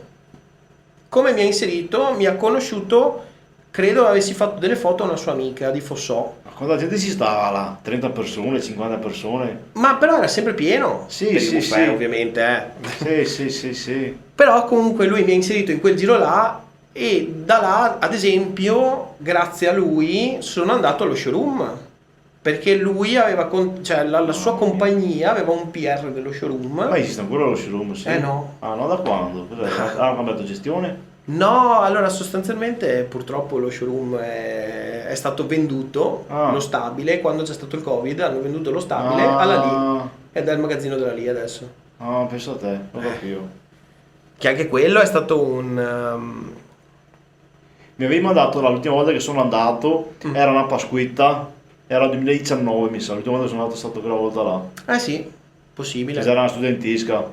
Come mi ha inserito? Mi ha conosciuto, credo avessi fatto delle foto a una sua amica di Fossò. Ma quanta gente ci stava là? 30 persone, 50 persone? Ma però era sempre pieno. Sì, per i sì, buffet, sì. ovviamente, Sì, sì, sì, sì. Però comunque lui mi ha inserito in quel giro là e da là, ad esempio, grazie a lui sono andato allo showroom. Perché lui aveva, cioè la sua compagnia aveva un PR dello showroom. Ma esiste ancora lo showroom, sì? No. Ah, no, da quando? Cos'è? Hanno cambiato gestione? No, allora sostanzialmente purtroppo lo showroom è stato venduto, Ah. lo stabile, quando c'è stato il Covid hanno venduto lo stabile Ah. alla Lì ed è il magazzino della Lì adesso. Ah, penso a te, lo capivo. Che anche quello è stato un... Mi avevi mandato l'ultima volta che sono andato, era una Pasquetta, era 2019 mi sa, l'ultima volta che sono andato è stato quella volta là. sì, possibile, C'era una studentisca,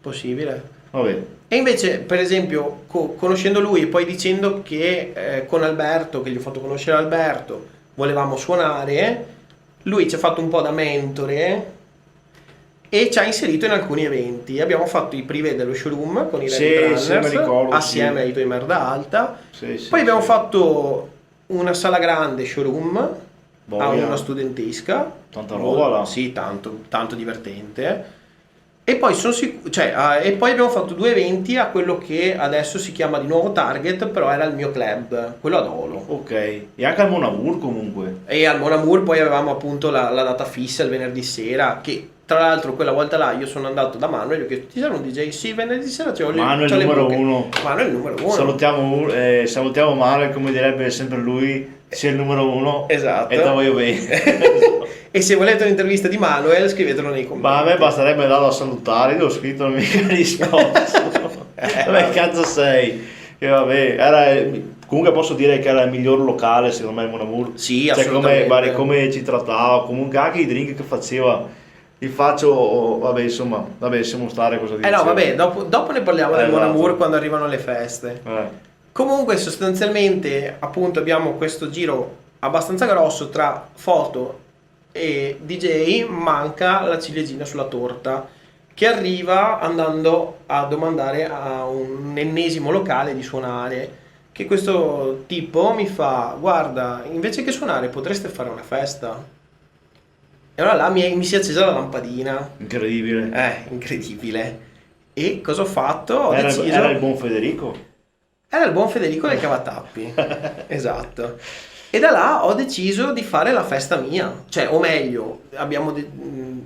possibile. vabbè. E invece, per esempio, conoscendo lui e poi dicendo che con Alberto, che gli ho fatto conoscere Alberto, volevamo suonare, lui ci ha fatto un po' da mentore e ci ha inserito in alcuni eventi. Abbiamo fatto i privé dello showroom con i Sì, Rabbit sì, mi Runners, ricordo, assieme sì. ai tuoi Merda Alta. Sì, sì, Poi abbiamo sì. fatto una sala grande showroom a Boia. una studentesca. Tanta roba là. Sì, tanto divertente. E poi, e poi abbiamo fatto 2 eventi a quello che adesso si chiama di nuovo Target, però era il mio club, quello ad Olo. Ok, e anche al Monavour comunque. E al Mon Amour poi avevamo appunto la data fissa il venerdì sera, che tra l'altro quella volta là io sono andato da Manuel e gli ho chiesto: ti serve un DJ? Sì, venerdì sera c'ho le Manuel c'ho le numero buche. uno. Manuel il numero uno. Salutiamo Manuel, come direbbe sempre lui, sia il numero uno. Esatto. E te voglio bene. E se volete un'intervista di Manuel scrivetelo nei commenti. Ma a me basterebbe andarlo a salutare, io ho scritto, non mica risposto. Dove cazzo sei? Che vabbè, comunque posso dire che era il miglior locale secondo me il Monavour. Sì, Cioè assolutamente. come ci trattava, comunque anche i drink che faceva. Li faccio, vabbè insomma, lasciamo stare cosa dice. No, vabbè, dopo ne parliamo del Mon Esatto. Amour quando arrivano le feste. Comunque sostanzialmente appunto abbiamo questo giro abbastanza grosso tra foto e DJ, manca la ciliegina sulla torta che arriva andando a domandare a un ennesimo locale di suonare che questo tipo mi fa, guarda, invece che suonare potreste fare una festa. E allora là mi si è accesa la lampadina. Incredibile. Incredibile. E cosa ho fatto? Ho Era, deciso... era il buon Federico. Era il buon Federico del Cavatappi. Esatto. E da là ho deciso di fare la festa mia. Cioè, o meglio,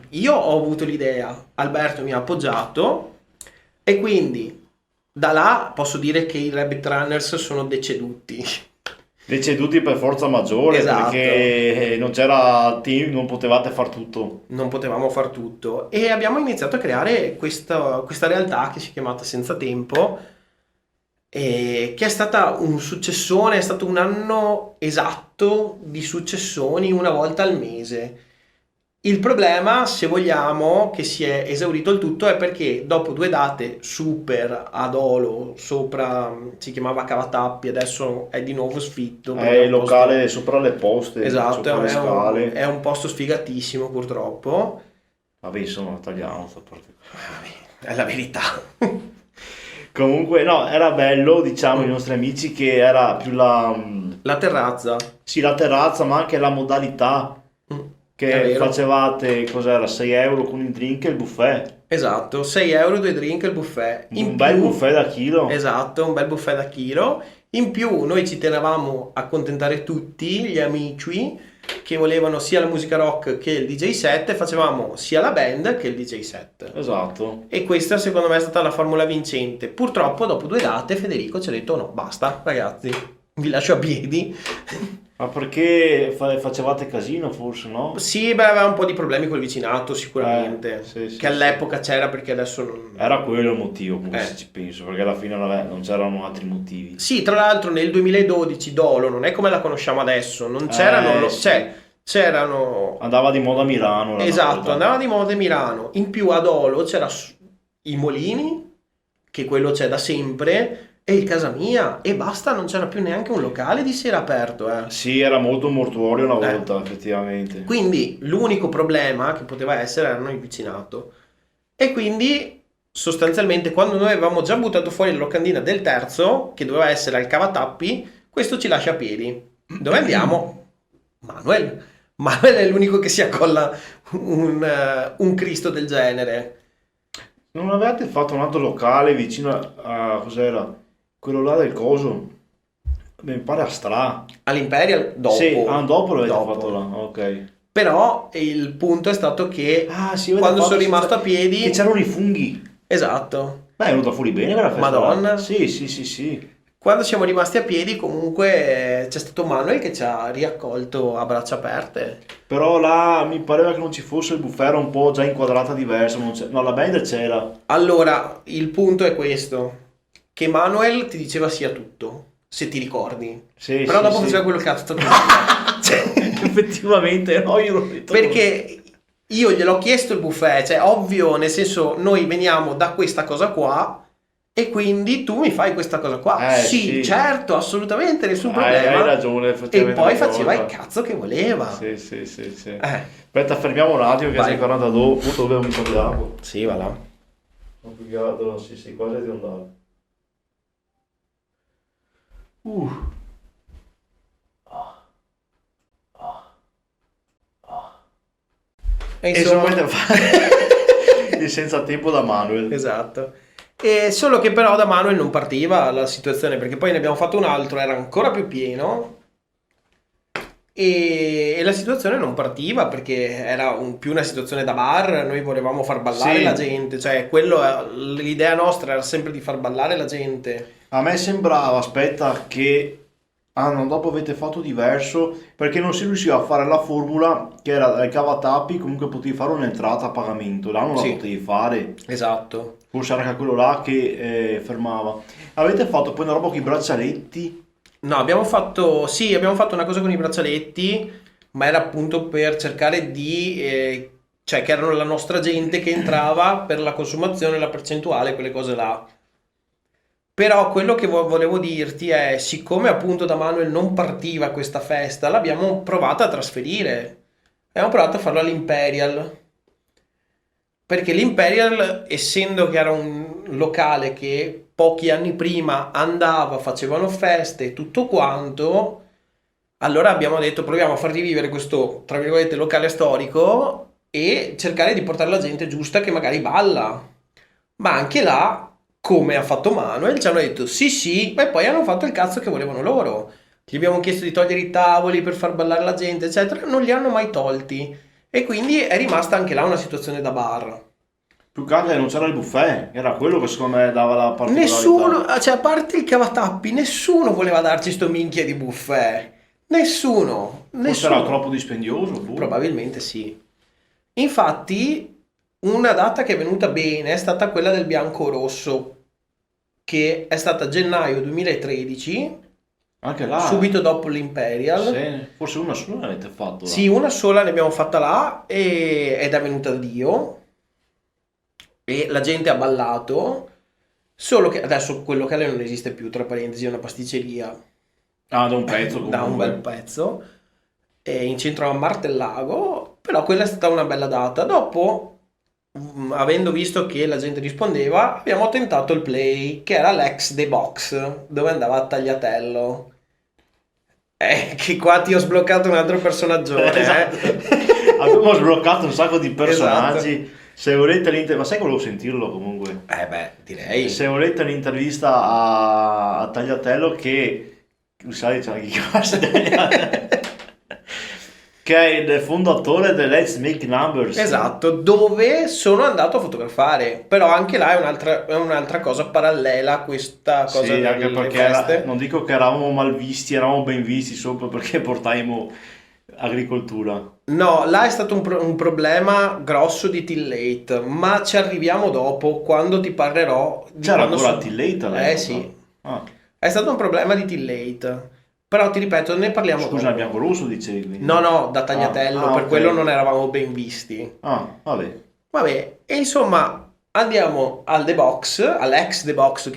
io ho avuto l'idea, Alberto mi ha appoggiato e quindi da là posso dire che i Rabbit Runners sono deceduti. Deceduti per forza maggiore, Esatto. perché non c'era team, non potevate far tutto. Non potevamo far tutto e abbiamo iniziato a creare questa realtà che si è chiamata Senza Tempo, e che è stata un successone, è stato un anno esatto di successoni una volta al mese. Il problema, se vogliamo, che si è esaurito il tutto è perché dopo 2 date super ad Olo, sopra si chiamava Cavatappi, adesso è di nuovo Sfitto. È perché è il un posto- locale sopra le poste, Esatto, sopra le scale. è un posto sfigatissimo purtroppo. Vabbè, insomma, tagliamo sta parte. È la verità. Comunque, no, era bello, diciamo, i nostri amici, che era più La terrazza. sì, la terrazza, ma anche la modalità È che vero. facevate, cos'era, 6 euro con il drink e il buffet. Esatto, 6 euro, 2 drink e il buffet. Un bel buffet da chilo. Esatto, un bel buffet da chilo. In più noi ci tenevamo a accontentare tutti gli amici che volevano sia la musica rock che il DJ set, e facevamo sia la band che il DJ set. Esatto. E questa secondo me è stata la formula vincente. Purtroppo dopo 2 date Federico ci ha detto no, basta ragazzi, vi lascio a piedi. Ma perché facevate casino, forse, no? Sì, beh, aveva un po' di problemi col vicinato sicuramente, sì, che all'epoca c'era, perché adesso non... Era quello il motivo, comunque, Eh. se ci penso, perché alla fine vabbè, non c'erano altri motivi. Sì, tra l'altro nel 2012 Dolo non è come la conosciamo adesso, non c'erano, Sì. cioè c'erano... Andava di moda a Milano. la Esatto, volta. andava di moda Milano. In più a Dolo c'era i Molini, che quello c'è da sempre, e il Casa Mia, e basta, non c'era più neanche un locale di sera aperto, Sì, era molto mortuorio una Eh. volta, effettivamente. Quindi l'unico problema che poteva essere erano il vicinato. E quindi sostanzialmente quando noi avevamo già buttato fuori la locandina del terzo, che doveva essere al Cavatappi, questo ci lascia a piedi. Dove andiamo? Manuel. Manuel è l'unico che si accolla un Cristo del genere. Non avevate fatto un altro locale vicino a cos'era? Quello là del coso? Mi pare a Stra. All'Imperial dopo. Sì, dopo l'avete Dopo. fatto là, ok. Però il punto è stato che Ah, sì, avete quando fatto sono rimasto a che piedi... c'erano i funghi. Esatto. Beh, è venuta fuori bene quella festa. Madonna. là. Sì. Quando siamo rimasti a piedi comunque c'è stato Manuel che ci ha riaccolto a braccia aperte. Però là mi pareva che non ci fosse il buffet, era un po' già inquadrata diversa. No, la band c'era. Allora, il punto è questo, che Manuel ti diceva sì a tutto, se ti ricordi. Sì, Però sì, dopo sì. faceva quello che cazzo tu. Cioè, Effettivamente, no, io l'ho detto. perché io gliel'ho chiesto il buffet, cioè ovvio, nel senso noi veniamo da questa cosa qua e quindi tu mi fai questa cosa qua. Sì, sì. certo, assolutamente, nessun Hai problema. ragione, E effettivamente. poi una faceva volta. il cazzo che voleva. Sì. Eh, Aspetta, fermiamo un attimo che Vai. sei 42, punto dove un po' di acqua. sì, va là. Non più che altro, sì, quasi di andare. E E insomma, insomma, fare il senza tempo da Manuel. esatto. E solo che però da Manuel non partiva la situazione, perché poi ne abbiamo fatto un altro, era ancora più pieno e la situazione non partiva perché era più una situazione da bar, noi volevamo far ballare Sì. la gente, cioè l'idea nostra era sempre di far ballare la gente. A me sembrava, aspetta, che no, dopo avete fatto diverso perché non si riusciva a fare la formula che era dai cavatappi, comunque potevi fare un'entrata a pagamento, là non la Sì. potevi fare. Esatto. Forse era anche quello là che fermava. Avete fatto poi una roba con i braccialetti? No, abbiamo fatto una cosa con i braccialetti, ma era appunto per cercare cioè che erano la nostra gente che entrava per la consumazione, la percentuale, quelle cose là. Però quello che volevo dirti è, siccome appunto da Manuel non partiva questa festa, l'abbiamo provata a trasferire. Abbiamo provato a farlo all'Imperial. Perché l'Imperial, essendo che era un locale che pochi anni prima andava, facevano feste e tutto quanto. Allora abbiamo detto proviamo a far rivivere questo, tra virgolette, locale storico e cercare di portare la gente giusta che magari balla. Ma anche là, come ha fatto Manuel, ci hanno detto sì sì, e poi hanno fatto il cazzo che volevano loro. Gli abbiamo chiesto di togliere i tavoli per far ballare la gente, eccetera, non li hanno mai tolti. E quindi è rimasta anche là una situazione da bar. Più che altro non c'era il buffet, era quello che secondo me dava la particolarità. Nessuno, cioè a parte il cavatappi, nessuno voleva darci sto minchia di buffet. Nessuno, Forse era nessuno. troppo dispendioso, boh. Probabilmente sì. Infatti, una data che è venuta bene è stata quella del bianco rosso, che è stata gennaio 2013, Anche là, subito dopo l'Imperial. sì, forse una sola l'avete fatto là. Sì, una sola ne abbiamo fatta là ed è venuta da Dio e la gente ha ballato, solo che adesso quel locale non esiste più, tra parentesi, è una pasticceria Ah, da un pezzo comunque. da un bel pezzo, in centro a Martellago, però quella è stata una bella data. Dopo, avendo visto che la gente rispondeva, abbiamo tentato il play, che era l'ex The Box, dove andava a Tagliatello. Che qua ti ho sbloccato un altro personaggio. Esatto. Abbiamo sbloccato un sacco di personaggi. Se volete ma sai che volevo sentirlo comunque. Beh, direi. Se volete un'intervista a Tagliatello che sai c'è anche che è il fondatore del Let's Make Numbers. Esatto, dove sono andato a fotografare, però anche là è un'altra cosa parallela a questa cosa Sì, delle anche perché feste. non dico che eravamo mal visti, eravamo ben visti sopra perché portaimo agricoltura. No, là è stato un problema grosso di Tillate, ma ci arriviamo dopo quando ti parlerò di C'era quando ancora Tillate all'epoca? sì. Ah, È stato un problema di Tillate, però ti ripeto, ne parliamo scusa, dopo. il bianco rosso dicevi? Quindi. No, da Tagliatello, per ok. quello non eravamo ben visti. Ah, vabbè. Vabbè, e insomma andiamo al The Box, all'ex The Box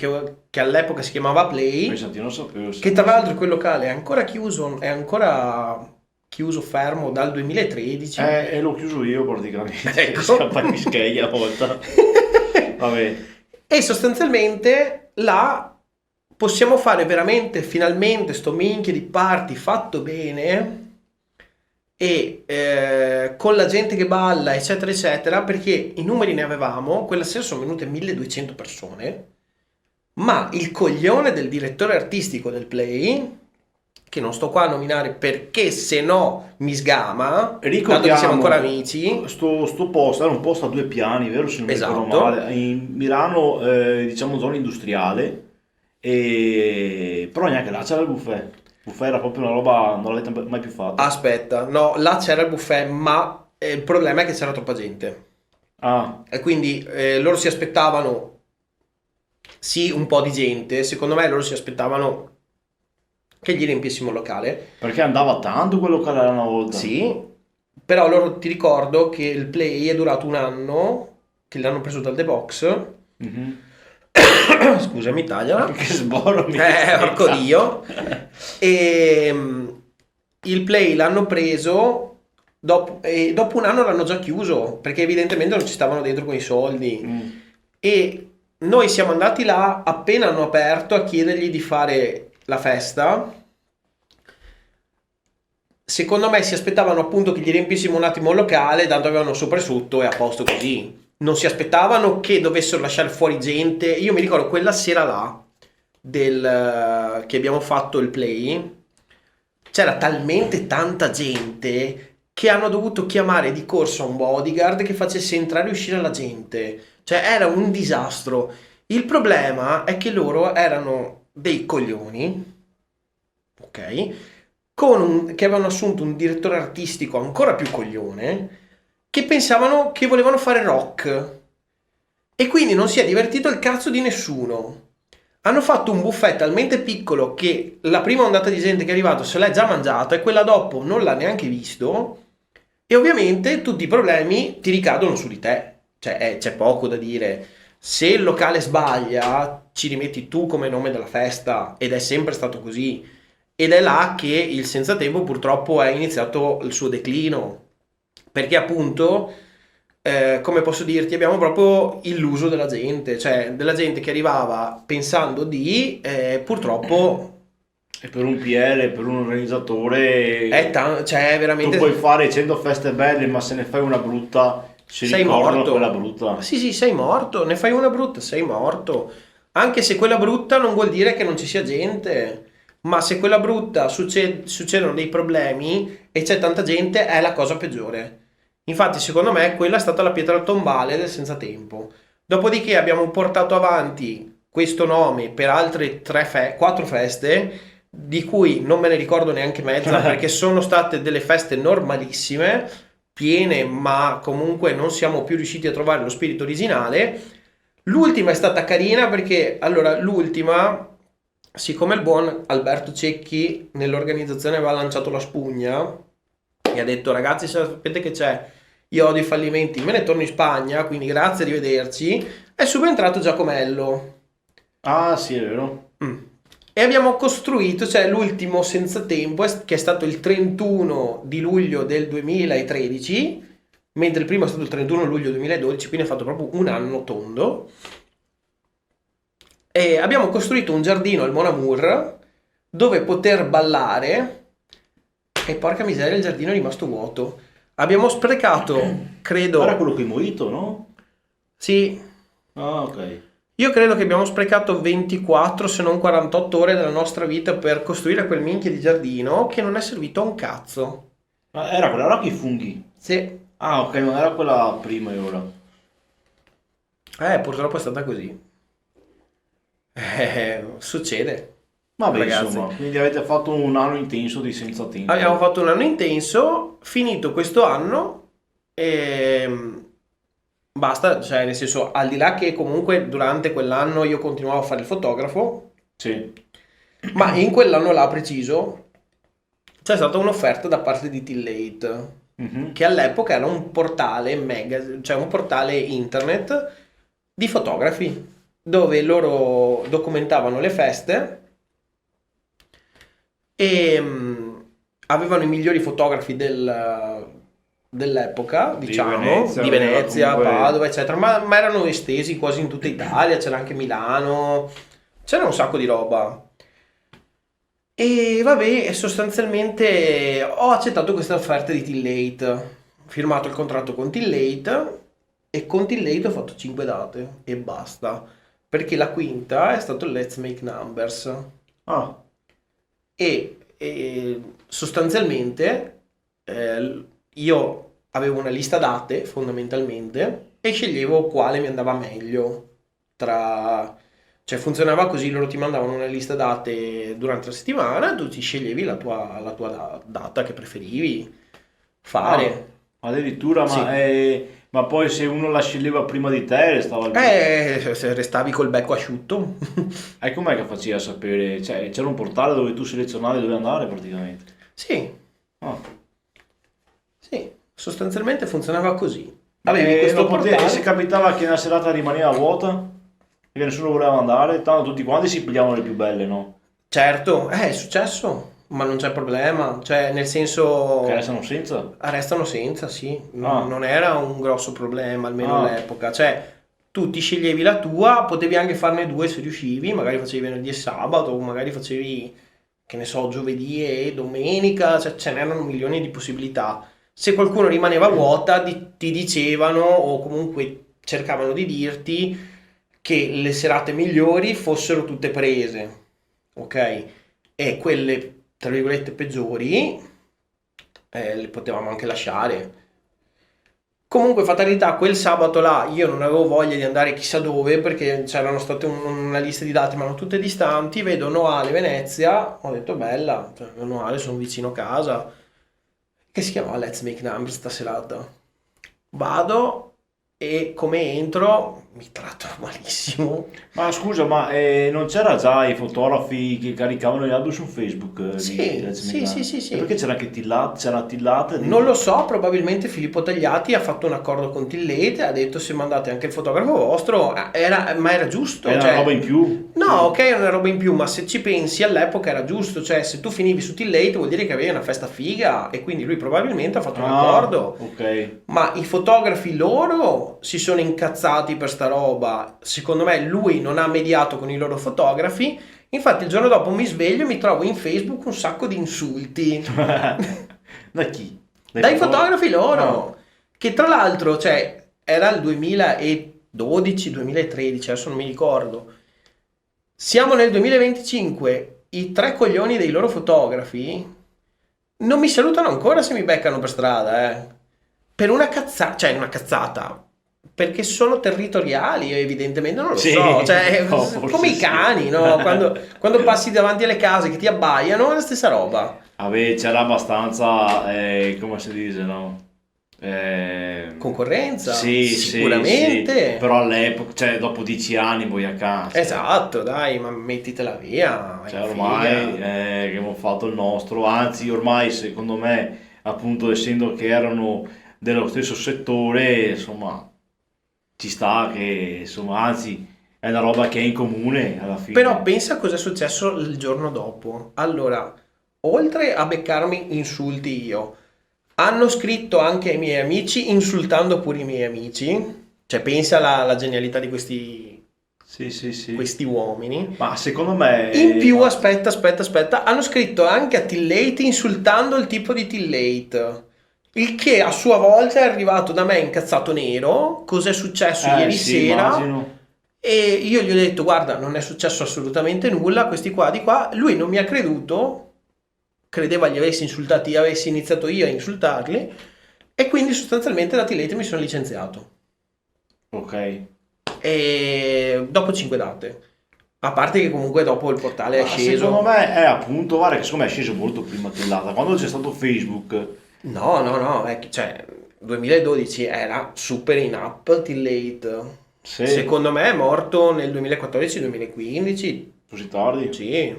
che all'epoca si chiamava Play, Pensati, non sapevo. che tra l'altro quel locale è ancora chiuso fermo dal 2013. E l'ho chiuso io praticamente. Ecco. Scappa in mischeglia a volta. Vabbè. E sostanzialmente là possiamo fare veramente finalmente sto minchia di party fatto bene e con la gente che balla eccetera eccetera, perché i numeri ne avevamo, quella sera sono venute 1200 persone, ma il coglione del direttore artistico del Play, che non sto qua a nominare perché se no mi sgama, dato che Ricordiamo, siamo ancora amici. sto posto era un posto a 2 piani, vero? Se non mi ricordo Esatto. male. In Milano, diciamo zona industriale, però neanche là c'era il buffet. Il buffet era proprio una roba, non l'avete mai più fatta. Aspetta, no, là c'era il buffet, ma il problema è che c'era troppa gente. Ah, E quindi loro si aspettavano, sì, un po' di gente. Secondo me loro si aspettavano che gli riempissimo il locale. perché andava tanto quello che era una volta. Sì, però loro ti ricordo che il Play è durato un anno, che l'hanno preso dal The Box. Mhm. Scusami, Italia. Che sborro mi Porco Dio. E il Play l'hanno preso e dopo un anno l'hanno già chiuso, perché evidentemente non ci stavano dentro con i soldi. Mm. E noi siamo andati là appena hanno aperto a chiedergli di fare la festa. Secondo me si aspettavano appunto che gli riempissimo un attimo il locale, tanto avevano sopra e sotto e a posto così. Non si aspettavano che dovessero lasciare fuori gente. Io mi ricordo quella sera là che abbiamo fatto il Play, c'era talmente tanta gente che hanno dovuto chiamare di corsa un bodyguard che facesse entrare e uscire la gente. Cioè era un disastro. Il problema è che loro erano dei coglioni, ok? Che avevano assunto un direttore artistico ancora più coglione, che pensavano che volevano fare rock. E quindi non si è divertito il cazzo di nessuno. Hanno fatto un buffet talmente piccolo che la prima ondata di gente che è arrivata se l'è già mangiata e quella dopo non l'ha neanche visto. E ovviamente tutti i problemi ti ricadono su di te. Cioè c'è poco da dire. Se il locale sbaglia, ci rimetti tu come nome della festa, ed è sempre stato così. Ed è là che il Senza Tempo purtroppo è iniziato il suo declino. Perché appunto come posso dirti, abbiamo proprio illuso della gente, cioè della gente che arrivava pensando di, purtroppo E per un PR, per un organizzatore, cioè tu veramente puoi fare 100 feste belle, ma se ne fai una brutta, si sei ricordano quella morto. brutta. Sì, sì, sei morto, ne fai una brutta, sei morto. Anche se quella brutta non vuol dire che non ci sia gente, ma se quella brutta succedono dei problemi e c'è tanta gente, è la cosa peggiore. Infatti, secondo me, quella è stata la pietra tombale del senza tempo. Dopodiché abbiamo portato avanti questo nome per altre 4 feste, di cui non me ne ricordo neanche mezza, perché sono state delle feste normalissime, piene, ma comunque non siamo più riusciti a trovare lo spirito originale. L'ultima è stata carina perché, allora, l'ultima, siccome il buon Alberto Cecchi nell'organizzazione aveva lanciato la spugna e ha detto ragazzi, se sapete che c'è, io odio i fallimenti, me ne torno in Spagna, quindi grazie, arrivederci, è subentrato Giacomello. Ah, sì, è vero. Mm. E abbiamo costruito, cioè l'ultimo senza tempo, che è stato il 31 di luglio del 2013, mentre il primo è stato il 31 luglio 2012, quindi ha fatto proprio un anno tondo. E abbiamo costruito un giardino al Mon Amour dove poter ballare e porca miseria il giardino è rimasto vuoto. Abbiamo sprecato, Era credo, quello che è morito, no? sì, Ah, ok. io credo che abbiamo sprecato 24 se non 48 ore della nostra vita per costruire quel minchia di giardino che non è servito a un cazzo. Ma era quella là che i funghi. Sì, Ah, ok, non era quella prima e ora. purtroppo è stata così. Succede, Vabbè, ragazzi. insomma, quindi avete fatto un anno intenso di senza Abbiamo tempo. fatto un anno intenso, finito questo anno e basta, cioè nel senso, al di là che comunque durante quell'anno io continuavo a fare il fotografo, Sì. ma in quell'anno là preciso c'è stata un'offerta da parte di Tillate, Mhm. che all'epoca era un portale cioè un portale internet di fotografi, dove loro documentavano le feste e avevano i migliori fotografi dell'epoca, Di diciamo, Venezia, di aveva Venezia, comunque... Padova, eccetera, ma erano estesi quasi in tutta Italia, c'era anche Milano, c'era un sacco di roba. E vabbè, sostanzialmente ho accettato questa offerta di Tillate, ho firmato il contratto con Tillate e con Tillate ho fatto 5 date e basta, perché la quinta è stato il Let's Make Numbers Ah, e sostanzialmente io avevo una lista date fondamentalmente e sceglievo quale mi andava meglio tra... Cioè funzionava così, loro ti mandavano una lista date durante la settimana, tu ti sceglievi la tua data che preferivi ah, fare. addirittura, Sì. ma poi se uno la sceglieva prima di te, restava lì. Se restavi col becco asciutto. E com'è che faceva a sapere? Cioè, c'era un portale dove tu selezionavi dove andare praticamente. Sì, Ah. sì, sostanzialmente funzionava così. Avevi questo E se portale. capitava che una serata rimaneva vuota, che nessuno voleva andare, tanto tutti quanti si pigliavano le più belle, no? Certo, è successo, ma non c'è problema, cioè nel Che senso restano senza. restano senza, sì, Ah, non era un grosso problema, almeno ah, all'epoca, cioè tu ti sceglievi la tua, potevi anche farne due se riuscivi, magari facevi venerdì e sabato, o magari facevi, che ne so, giovedì e domenica, cioè ce n'erano milioni di possibilità. Se qualcuno rimaneva vuota, ti dicevano o comunque cercavano di dirti che le serate migliori fossero tutte prese, ok? E quelle, tra virgolette, peggiori le potevamo anche lasciare. Comunque, fatalità, quel sabato là io non avevo voglia di andare chissà dove perché c'erano state una lista di date, ma erano tutte distanti. Vedo Noale, Venezia, ho detto bella, cioè, Noale sono vicino a casa. Che si chiama Let's Make Numbers sta serata. Vado e come entro mi trattano malissimo. Ma scusa, ma non c'era già i fotografi che caricavano gli album su Facebook? Sì, sì, sì, sì, E sì. perché c'era anche Tillata, c'era Tillata Non lo dentro? so, probabilmente Filippo Tagliati ha fatto un accordo con Tillate e ha detto se mandate anche il fotografo vostro, ma era giusto, È una roba cioè. in più? No, Sì. ok, è una roba in più, ma se ci pensi all'epoca era giusto, cioè se tu finivi su Tillate vuol dire che avevi una festa figa e quindi lui probabilmente ha fatto un Ah, accordo. ok. Ma i fotografi loro si sono incazzati per sta roba. Secondo me lui non ha mediato con i loro fotografi. Infatti il giorno dopo mi sveglio e mi trovo in Facebook un sacco di insulti Da chi? Dai dai fotografi? fotografi Ah, loro. Che tra l'altro, cioè, era il 2012-2013, adesso non mi ricordo. Siamo nel 2025, i tre coglioni dei loro fotografi non mi salutano ancora se mi beccano per strada, eh. Per una cazzata, cioè una cazzata, perché sono territoriali, evidentemente, non lo sì, so, cioè no, come forse i sì. cani, no? Quando passi davanti alle case che ti abbaiano, è la stessa roba. Vabbè, c'era abbastanza, come si dice, no? Concorrenza, Sì, sì, sì, sicuramente. però all'epoca, cioè dopo 10 anni poi a casa, Esatto, dai, ma mettitela via, vai cioè in ormai figa. che abbiamo fatto il nostro, anzi ormai secondo me, appunto essendo che erano dello stesso settore, insomma, ci sta che, insomma, anzi è una roba che è in comune alla Però fine. pensa cosa è successo il giorno dopo. Allora, oltre a beccarmi insulti io, hanno scritto anche ai miei amici insultando pure i miei amici. Cioè, pensa alla genialità di Sì, sì, sì. questi uomini. Ma secondo me, In più, aspetta, hanno scritto anche a Tillate insultando il tipo di Tillate. Il che a sua volta è arrivato da me incazzato nero. Cos'è successo ieri sì, sera? immagino. E io gli ho detto: Guarda, non è successo assolutamente nulla. Questi qua di qua. Lui non mi ha creduto. Credeva li avessi insultati, avessi iniziato io a insultarli. E quindi sostanzialmente da Tillate mi sono licenziato. Ok. E dopo 5 date. A parte che comunque dopo il portale è Ma secondo sceso. me è appunto, guarda che secondo me è sceso molto prima dell'altra. Quando c'è stato Facebook, No, no, no, cioè 2012 era super in up till late. se Secondo me è morto nel 2014-2015. così tardi, Sì.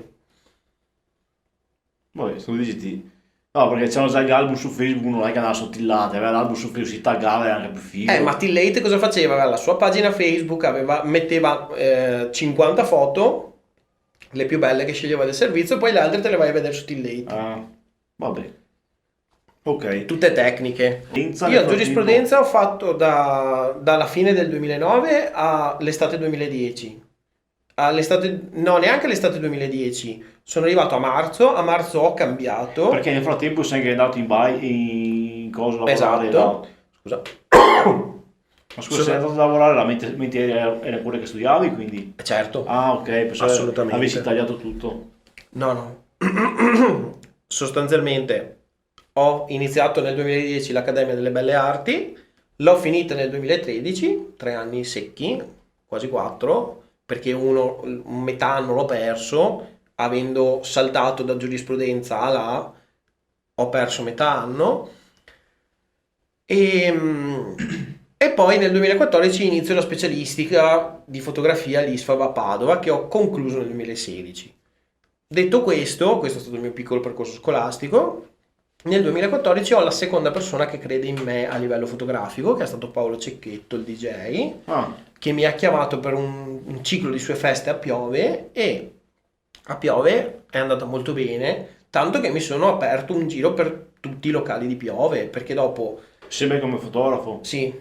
vabbè, se lo dici ti. No, perché c'erano già gli album su Facebook, non è che andava sottillate, aveva l'album su Facebook, si taggava e era anche più Ma figo. Till Late cosa faceva? Aveva la sua pagina Facebook, metteva 50 foto, le più belle che sceglieva del servizio, poi le altre te le vai a vedere su Till Late. Ah, vabbè, ok. Tutte tecniche. Enza nel Io frattempo, giurisprudenza ho fatto dalla fine del 2009 all'estate 2010. All'estate, no, neanche all'estate 2010. Sono arrivato a marzo ho cambiato. perché nel frattempo sei anche andato in cosa a lavorare là. Esatto. Scusa. Ma scusa, sei Sono- andato a lavorare là mentre era quello che studiavi, quindi. Certo, Ah, ok, pensavo avessi assolutamente. tagliato tutto. No, no. Sostanzialmente ho iniziato nel 2010 l'Accademia delle Belle Arti, l'ho finita nel 2013, 3 anni secchi, quasi 4, perché un metà anno l'ho perso, avendo saltato da giurisprudenza a là, ho perso metà anno. E poi nel 2014 inizio la specialistica di fotografia all'ISFAB a Padova che ho concluso nel 2016. Detto questo è stato il mio piccolo percorso scolastico. Nel 2014 ho la seconda persona che crede in me a livello fotografico, che è stato Paolo Cecchetto, il DJ, Ah, che mi ha chiamato per un ciclo di sue feste a Piove e a Piove è andata molto bene, tanto che mi sono aperto un giro per tutti i locali di Piove, perché dopo, sempre come fotografo. sì,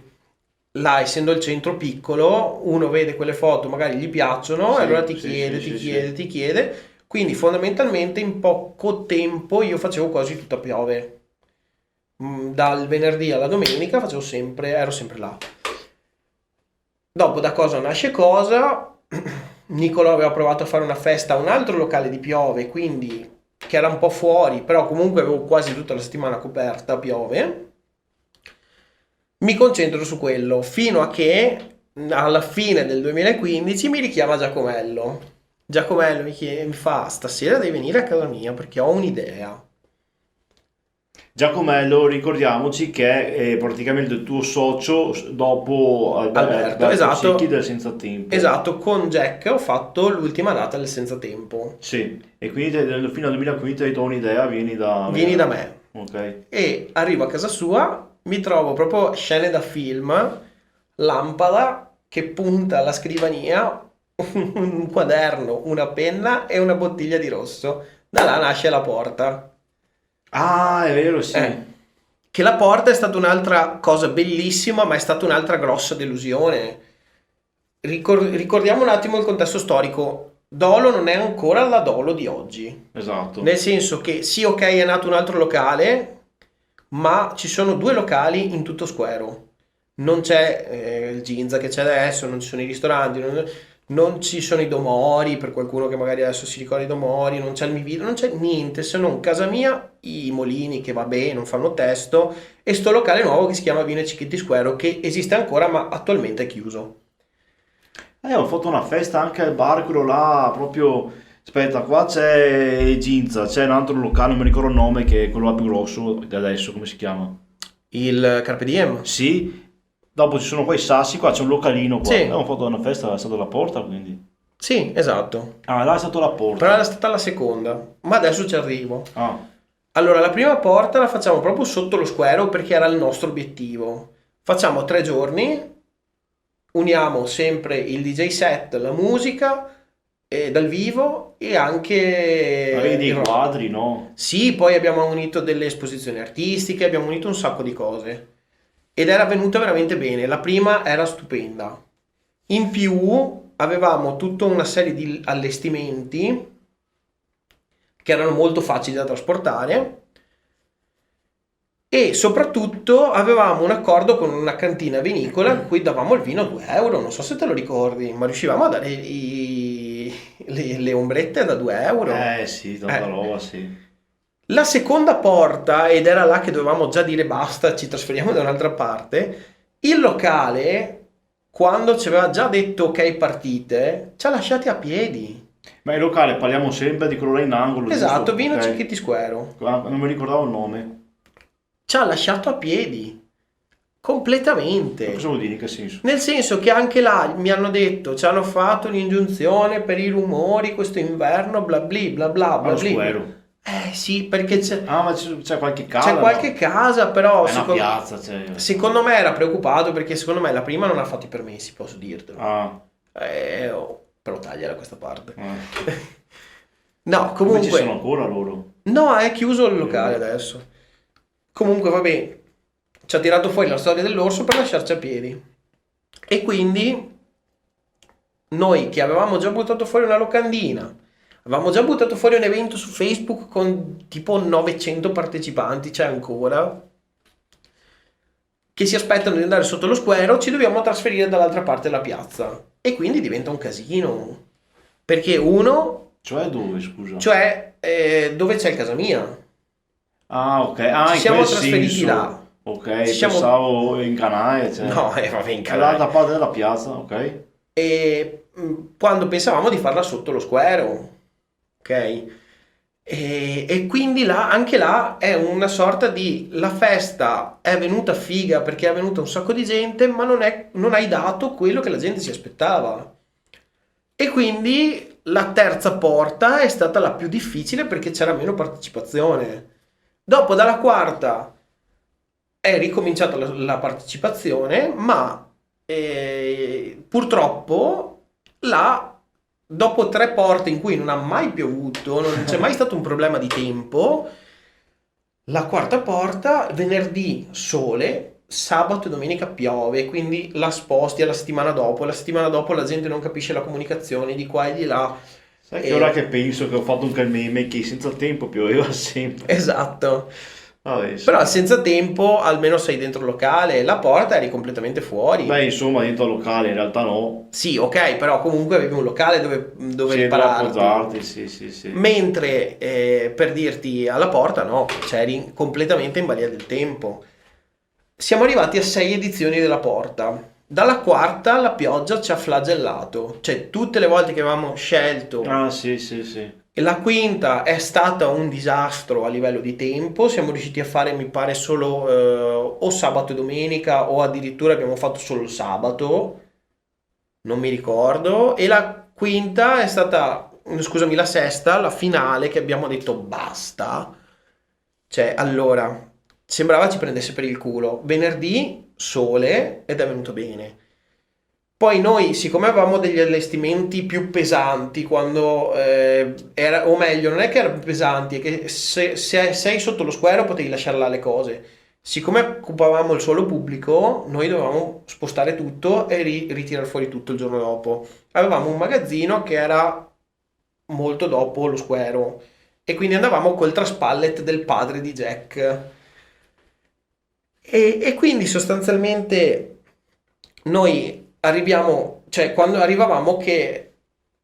là essendo il centro piccolo, uno vede quelle foto, magari gli piacciono, e allora Sì, ti sì, chiede, sì, ti sì, chiede, sì. ti chiede. Quindi fondamentalmente in poco tempo io facevo quasi tutto a Piove. Dal venerdì alla domenica ero sempre là. Dopo da cosa nasce cosa, Niccolò aveva provato a fare una festa a un altro locale di Piove, quindi che era un po' fuori, però comunque avevo quasi tutta la settimana coperta a Piove. Mi concentro su quello fino a che alla fine del 2015 mi richiama Giacomello. Giacomello mi fa: Stasera devi venire a casa mia perché ho un'idea. Giacomello, ricordiamoci che è praticamente il tuo socio dopo Alberto, Alberto esatto. Secchi del Senza Tempo. Esatto, con Jack ho fatto l'ultima data del senza tempo. Sì, e quindi fino al 2015 hai dato un'idea, Vieni da me. Ok. E arrivo a casa sua, mi trovo proprio scene da film, lampada che punta alla scrivania, un quaderno, una penna e una bottiglia di rosso. Da là nasce la porta. Ah, è vero, sì. Che la porta è stata un'altra cosa bellissima, ma è stata un'altra grossa delusione. Ricordiamo un attimo il contesto storico. Dolo non è ancora la Dolo di oggi. Esatto. Nel senso che sì, ok, è nato un altro locale, ma ci sono due locali in tutto Squero. Non c'è il Ginza che c'è adesso, non ci sono i ristoranti, non ci sono i Domori, per qualcuno che magari adesso si ricorda i Domori, non c'è il Mi Video, non c'è niente se non casa mia, i Molini che vabbè non fanno testo e sto locale nuovo che si chiama Vino e Cicchetti Squero che esiste ancora ma attualmente è chiuso. Ho fatto una festa anche al bar, quello là, proprio... Aspetta, qua c'è Ginza, c'è un altro locale, non mi ricordo il nome, che è quello là più grosso di adesso, come si chiama? Il Carpe Diem? Sì, dopo ci sono qua i sassi, qua c'è un localino qua. Sì, Abbiamo fatto una festa, è stata la porta, quindi... sì, esatto. Ah, là è stata la Però era porta. stata la seconda, ma adesso ci arrivo. Ah, Allora, la prima porta la facciamo proprio sotto lo square perché era il nostro obiettivo. Facciamo 3 giorni, uniamo sempre il DJ set, la musica dal vivo e anche avevi dei il rock. quadri, no? Sì, poi abbiamo unito delle esposizioni artistiche, abbiamo unito un sacco di cose ed era venuta veramente bene. La prima era stupenda. In più avevamo tutta una serie di allestimenti che erano molto facili da trasportare e soprattutto avevamo un accordo con una cantina vinicola in cui davamo il vino a 2 euro, non so se te lo ricordi, ma riuscivamo a dare le ombrette da 2 euro. Sì, tanta roba, sì. La seconda porta, ed era là che dovevamo già dire basta, ci trasferiamo da un'altra parte, il locale, quando ci aveva già detto ok partite, ci ha lasciati a piedi. Ma il locale, parliamo sempre di quello là in angolo, Esatto, giusto? Vino Ok. Cicchetti Square. Non mi ricordavo il nome. Ci ha lasciato a piedi, Ma completamente. cosa vuol dire? In che senso? Nel senso che anche là mi hanno detto, ci hanno fatto un'ingiunzione per i rumori questo inverno, bla bla bla bla bla Allo bla. square. Sì, perché Ah, ma c'è qualche casa? c'è qualche No? casa, però È una piazza, cioè. secondo me era preoccupato perché secondo me la prima non ha fatto i permessi, posso dirtelo. Ah, Però tagliala questa parte. eh. No, Come ci sono comunque, ancora loro? no, è chiuso il locale adesso. Comunque, vabbè, ci ha tirato fuori la storia dell'orso per lasciarci a piedi. E quindi noi che avevamo già buttato fuori una locandina, avevamo già buttato fuori un evento su Facebook con tipo 900 partecipanti, c'è ancora, che si aspettano di andare sotto lo square, ci dobbiamo trasferire dall'altra parte della piazza. E quindi diventa un casino. Perché uno, Cioè dove, scusa? cioè dove c'è il casa mia. Ah, ok. Ah, Ci in siamo quel trasferiti senso. là. Ok, Ci siamo... pensavo in canale, cioè. No, vabbè, in Dall'altra canale. parte della piazza, ok? E quando pensavamo di farla sotto lo square, ok? E quindi là, anche là è una sorta di la festa è venuta figa perché è venuta un sacco di gente, ma non hai dato quello che la gente si aspettava. E quindi la terza porta è stata la più difficile perché c'era meno partecipazione. Dopo, dalla quarta è ricominciata la partecipazione, ma purtroppo là, dopo 3 porte in cui non ha mai piovuto, non c'è mai stato un problema di tempo, la quarta porta, venerdì sole, sabato e domenica piove, quindi la sposti alla settimana dopo. La settimana dopo la gente non capisce la comunicazione di qua e di là. Sai che E- ora che penso che ho fatto anche il meme che senza tempo pioveva sempre. Esatto. Vabbè, sì. Però senza tempo almeno sei dentro il locale, la porta eri completamente fuori. Beh, insomma, dentro al locale, in realtà no. Sì, ok, però comunque avevi un locale dove Sì, devo ripararti. appoggiarti, sì, sì, sì. Mentre per dirti alla porta, no, c'eri completamente in balia del tempo. Siamo arrivati a 6 edizioni della porta. Dalla quarta la pioggia ci ha flagellato. Cioè, tutte le volte che avevamo scelto Ah, sì, sì, sì. E la quinta è stata un disastro a livello di tempo, siamo riusciti a fare, mi pare, solo o sabato e domenica o addirittura abbiamo fatto solo il sabato, non mi ricordo. E la quinta è stata, scusami, la sesta, la finale che abbiamo detto basta. Cioè, allora, sembrava ci prendesse per il culo. Venerdì, sole, ed è venuto bene. Poi noi, siccome avevamo degli allestimenti più pesanti, quando era, o meglio, non è che erano più pesanti, è che se sei sotto lo square potevi lasciare là le cose. Siccome occupavamo il suolo pubblico, noi dovevamo spostare tutto e ritirare fuori tutto il giorno dopo. Avevamo un magazzino che era molto dopo lo square e quindi andavamo col traspallet del padre di Jack. E quindi sostanzialmente noi arriviamo, cioè quando arrivavamo che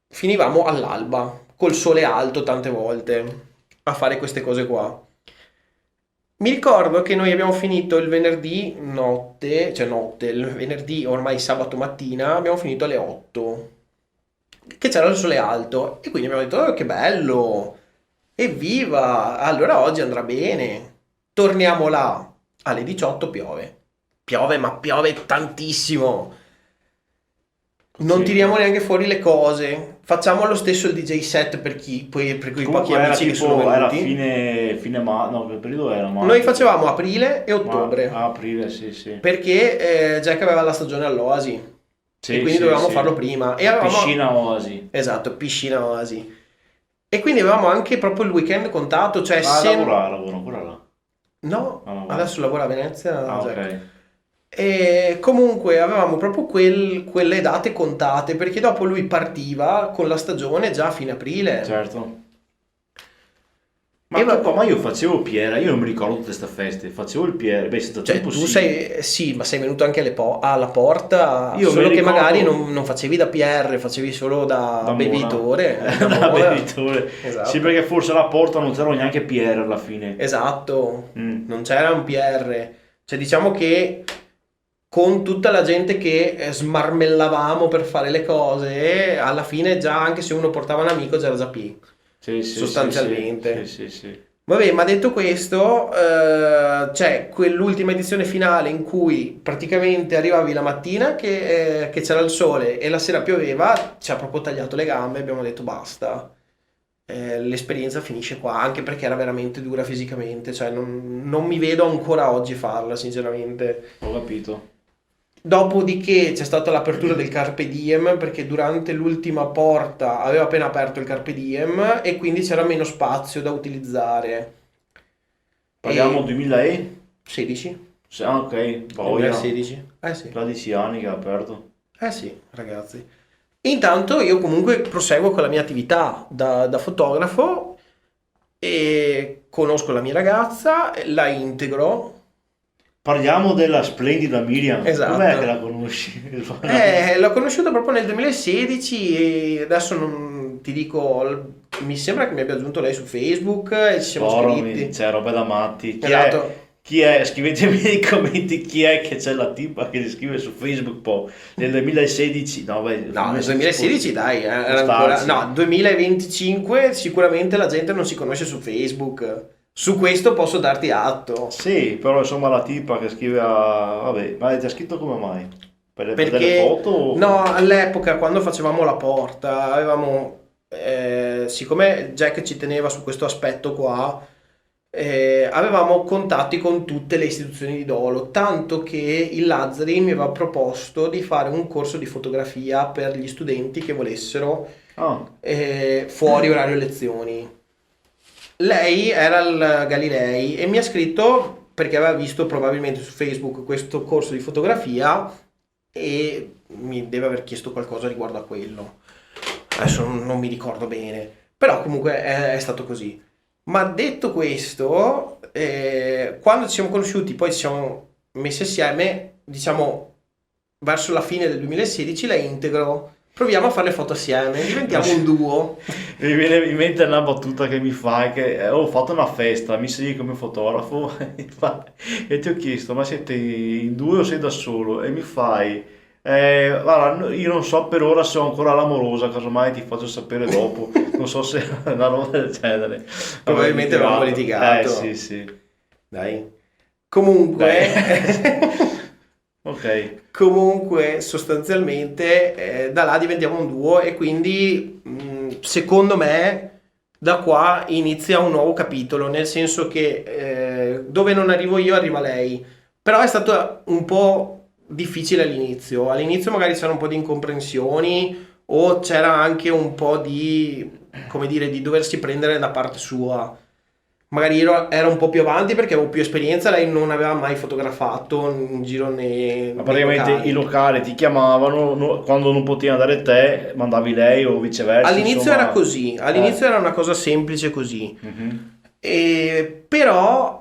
finivamo all'alba, col sole alto tante volte, a fare queste cose qua. Mi ricordo che noi abbiamo finito il venerdì notte, cioè notte, il venerdì ormai sabato mattina, abbiamo finito alle 8, che c'era il sole alto, e quindi abbiamo detto, oh, che bello, evviva, allora oggi andrà bene. Torniamo là, alle 18 piove. Piove, ma piove tantissimo. Non Sì. tiriamo neanche fuori le cose. Facciamo lo stesso il DJ set per quei pochi Comunque era amici che sono tipo, era venuti. fine no, che periodo era? Noi facevamo aprile e ottobre, Aprile, sì, sì. perché Jack aveva la stagione all'Oasi e Sì, quindi sì, dovevamo sì. farlo prima. E avevamo... Piscina Oasi. Esatto, piscina Oasi. E quindi avevamo anche proprio il weekend contato, cioè se... Lavoro ancora là. No, Ah, va. adesso lavora a Venezia, Ah, Jack. ok. E comunque avevamo proprio quelle date contate perché dopo lui partiva con la stagione già a fine aprile. Certo. E va- Ma io facevo Piera, io non mi ricordo tutte queste feste, facevo il Piera, beh, senza Cioè, tempo tu sì. sei, sì, ma sei venuto anche alla porta, Io solo mi che ricordo magari non facevi da PR, facevi solo da da Mona. bevitore, da Da Mona. bevitore. Esatto. Sì, perché forse alla porta non c'era neanche Piera alla fine. Esatto, Mm. non c'era un PR. Cioè, diciamo che con tutta la gente che smarmellavamo per fare le cose, alla fine già, anche se uno portava un amico, c'era già P, Sì, sì, sostanzialmente. sì, sì, sì. Vabbè, ma detto questo, c'è quell'ultima edizione finale in cui praticamente arrivavi la mattina che c'era il sole e la sera pioveva, ci ha proprio tagliato le gambe e abbiamo detto basta. L'esperienza finisce qua, anche perché era veramente dura fisicamente, cioè non mi vedo ancora oggi farla, sinceramente. Ho capito. Dopodiché c'è stata l'apertura del Carpe Diem perché durante l'ultima porta aveva appena aperto il Carpe Diem e quindi c'era meno spazio da utilizzare. Parliamo E 2016? 16? Ah, ok, voglia. 2016? Eh sì. 13 anni che ha aperto. Eh sì, ragazzi. Intanto io comunque proseguo con la mia attività da fotografo e conosco la mia ragazza, la integro. Parliamo della splendida Miriam. Esatto. Com'è che la conosci? L'ho conosciuta proprio nel 2016 e adesso non ti dico, mi sembra che mi abbia aggiunto lei su Facebook e ci siamo scritti. C'è roba da matti. Esatto. Chi è? Scrivetemi nei commenti chi è che c'è la tipa che gli scrive su Facebook poi nel 2016. No, beh, No, nel 2016 dai, era può ancora... starci. No, 2025 sicuramente la gente non si conosce su Facebook. Su questo posso darti atto. Sì, però insomma la tipa che scrive a... Vabbè, ma è già scritto come mai? Per delle Perché foto? O- no, all'epoca quando facevamo la porta avevamo, siccome Jack ci teneva su questo aspetto qua, avevamo contatti con tutte le istituzioni di Dolo, tanto che il Lazzari mi aveva proposto di fare un corso di fotografia per gli studenti che volessero Ah, fuori orario lezioni. Lei era al Galilei e mi ha scritto perché aveva visto probabilmente su Facebook questo corso di fotografia e mi deve aver chiesto qualcosa riguardo a quello. Adesso non mi ricordo bene, però comunque è stato così. Ma detto questo, quando ci siamo conosciuti, poi ci siamo messi assieme, diciamo verso la fine del 2016, la integro. Proviamo a fare le foto assieme, diventiamo un duo. mi viene in mente una battuta che mi fai che ho fatto una festa, mi segui come fotografo e ti ho chiesto ma siete in due o sei da solo? E mi fai Guarda, io non so per ora se ho ancora l'amorosa, casomai ti faccio sapere dopo. Non so se è una roba del genere. Probabilmente avevamo litigato. Sì, sì. Dai. Comunque, Ok. comunque sostanzialmente da là diventiamo un duo e quindi secondo me da qua inizia un nuovo capitolo, nel senso che dove non arrivo io arriva lei. Però è stato un po' difficile all'inizio. All'inizio magari c'erano un po' di incomprensioni o c'era anche un po' di, come dire, di doversi prendere da parte sua. Magari io ero un po' più avanti perché avevo più esperienza, lei non aveva mai fotografato in giro Ma nei praticamente locali. i locali ti chiamavano, quando non potevi andare te, mandavi lei o viceversa, All'inizio era insomma. così, all'inizio era una cosa semplice così. Mhm. Però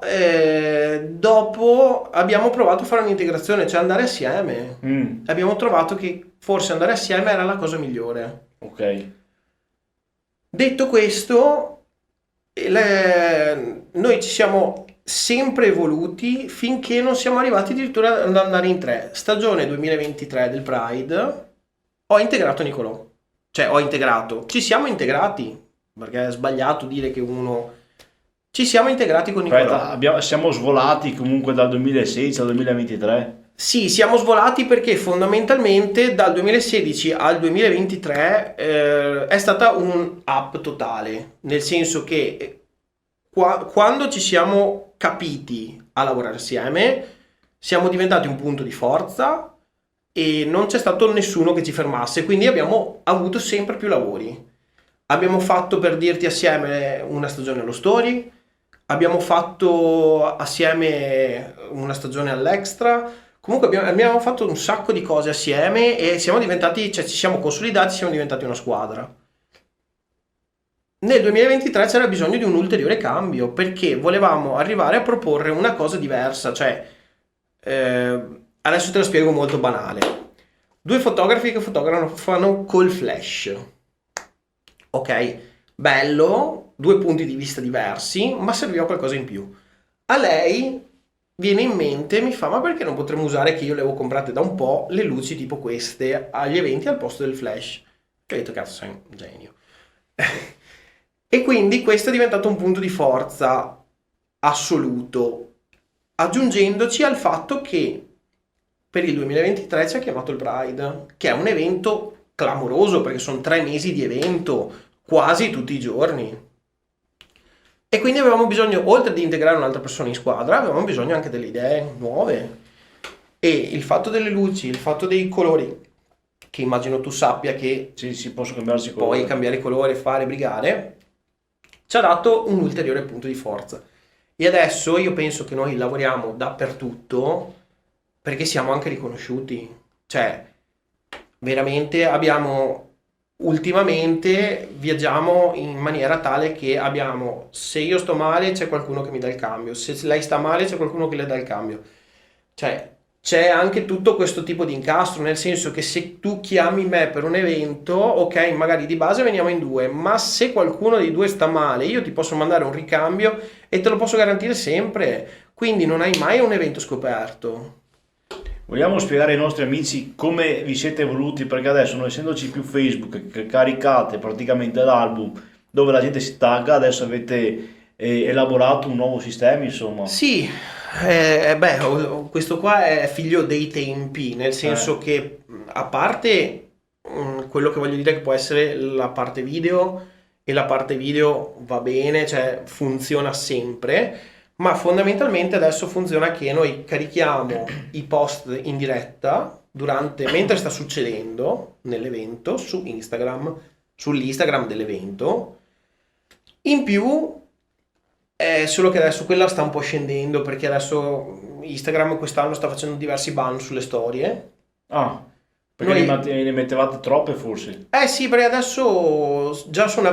dopo abbiamo provato a fare un'integrazione, cioè andare assieme. Mm, Abbiamo trovato che forse andare assieme era la cosa migliore. ok. Detto questo, noi ci siamo sempre evoluti finché non siamo arrivati addirittura ad andare in tre. Stagione 2023 del Pride, ho integrato Nicolò. Cioè, ho integrato. Ci siamo integrati, perché è sbagliato dire che uno... Ci siamo integrati con Nicolò. Aspetta, siamo svolati comunque dal 2016 al 2023. Sì, siamo svolati perché fondamentalmente dal 2016 al 2023 è stata un up totale, nel senso che quando ci siamo capiti a lavorare assieme, siamo diventati un punto di forza e non c'è stato nessuno che ci fermasse, quindi abbiamo avuto sempre più lavori. Abbiamo fatto, per dirti, assieme una stagione allo Story, abbiamo fatto assieme una stagione all'Extra. Comunque abbiamo fatto un sacco di cose assieme e siamo diventati, cioè ci siamo consolidati, siamo diventati una squadra. Nel 2023 c'era bisogno di un ulteriore cambio perché volevamo arrivare a proporre una cosa diversa, cioè adesso te lo spiego molto banale. Due fotografi che fotografano col flash. Ok, bello, due punti di vista diversi, ma serviva qualcosa in più. A lei viene in mente, mi fa, ma perché non potremmo usare, che io le avevo comprate da un po', le luci tipo queste agli eventi al posto del flash? Che ho detto, cazzo, sei un genio. E quindi questo è diventato un punto di forza assoluto, aggiungendoci al fatto che per il 2023 ci ha chiamato il Pride, che è un evento clamoroso perché sono 3 mesi di evento, quasi tutti i giorni. E quindi avevamo bisogno, oltre di integrare un'altra persona in squadra, avevamo bisogno anche delle idee nuove. E il fatto delle luci, il fatto dei colori, che immagino tu sappia che Sì, sì, posso cambiarsi puoi colore. cambiare colore, fare, brigare, ci ha dato un ulteriore punto di forza. E adesso io penso che noi lavoriamo dappertutto perché siamo anche riconosciuti. Cioè, veramente abbiamo ultimamente viaggiamo in maniera tale che abbiamo, se io sto male c'è qualcuno che mi dà il cambio, se lei sta male c'è qualcuno che le dà il cambio. Cioè, c'è anche tutto questo tipo di incastro, nel senso che se tu chiami me per un evento, ok, magari di base veniamo in due, ma se qualcuno dei due sta male, io ti posso mandare un ricambio e te lo posso garantire sempre. Quindi non hai mai un evento scoperto. Vogliamo spiegare ai nostri amici come vi siete evoluti? Perché adesso, non essendoci più Facebook, che caricate praticamente l'album dove la gente si tagga, adesso avete elaborato un nuovo sistema, insomma. Sì, beh, questo qua è figlio dei tempi, nel senso che a parte quello che voglio dire che può essere la parte video, e la parte video va bene, cioè funziona sempre, ma fondamentalmente adesso funziona che noi carichiamo i post in diretta mentre sta succedendo nell'evento su Instagram, sull'Instagram dell'evento. In più, solo che adesso quella sta un po' scendendo perché adesso Instagram quest'anno sta facendo diversi ban sulle storie. Ah, perché Noi, ne mettevate troppe forse. eh sì, perché adesso già sono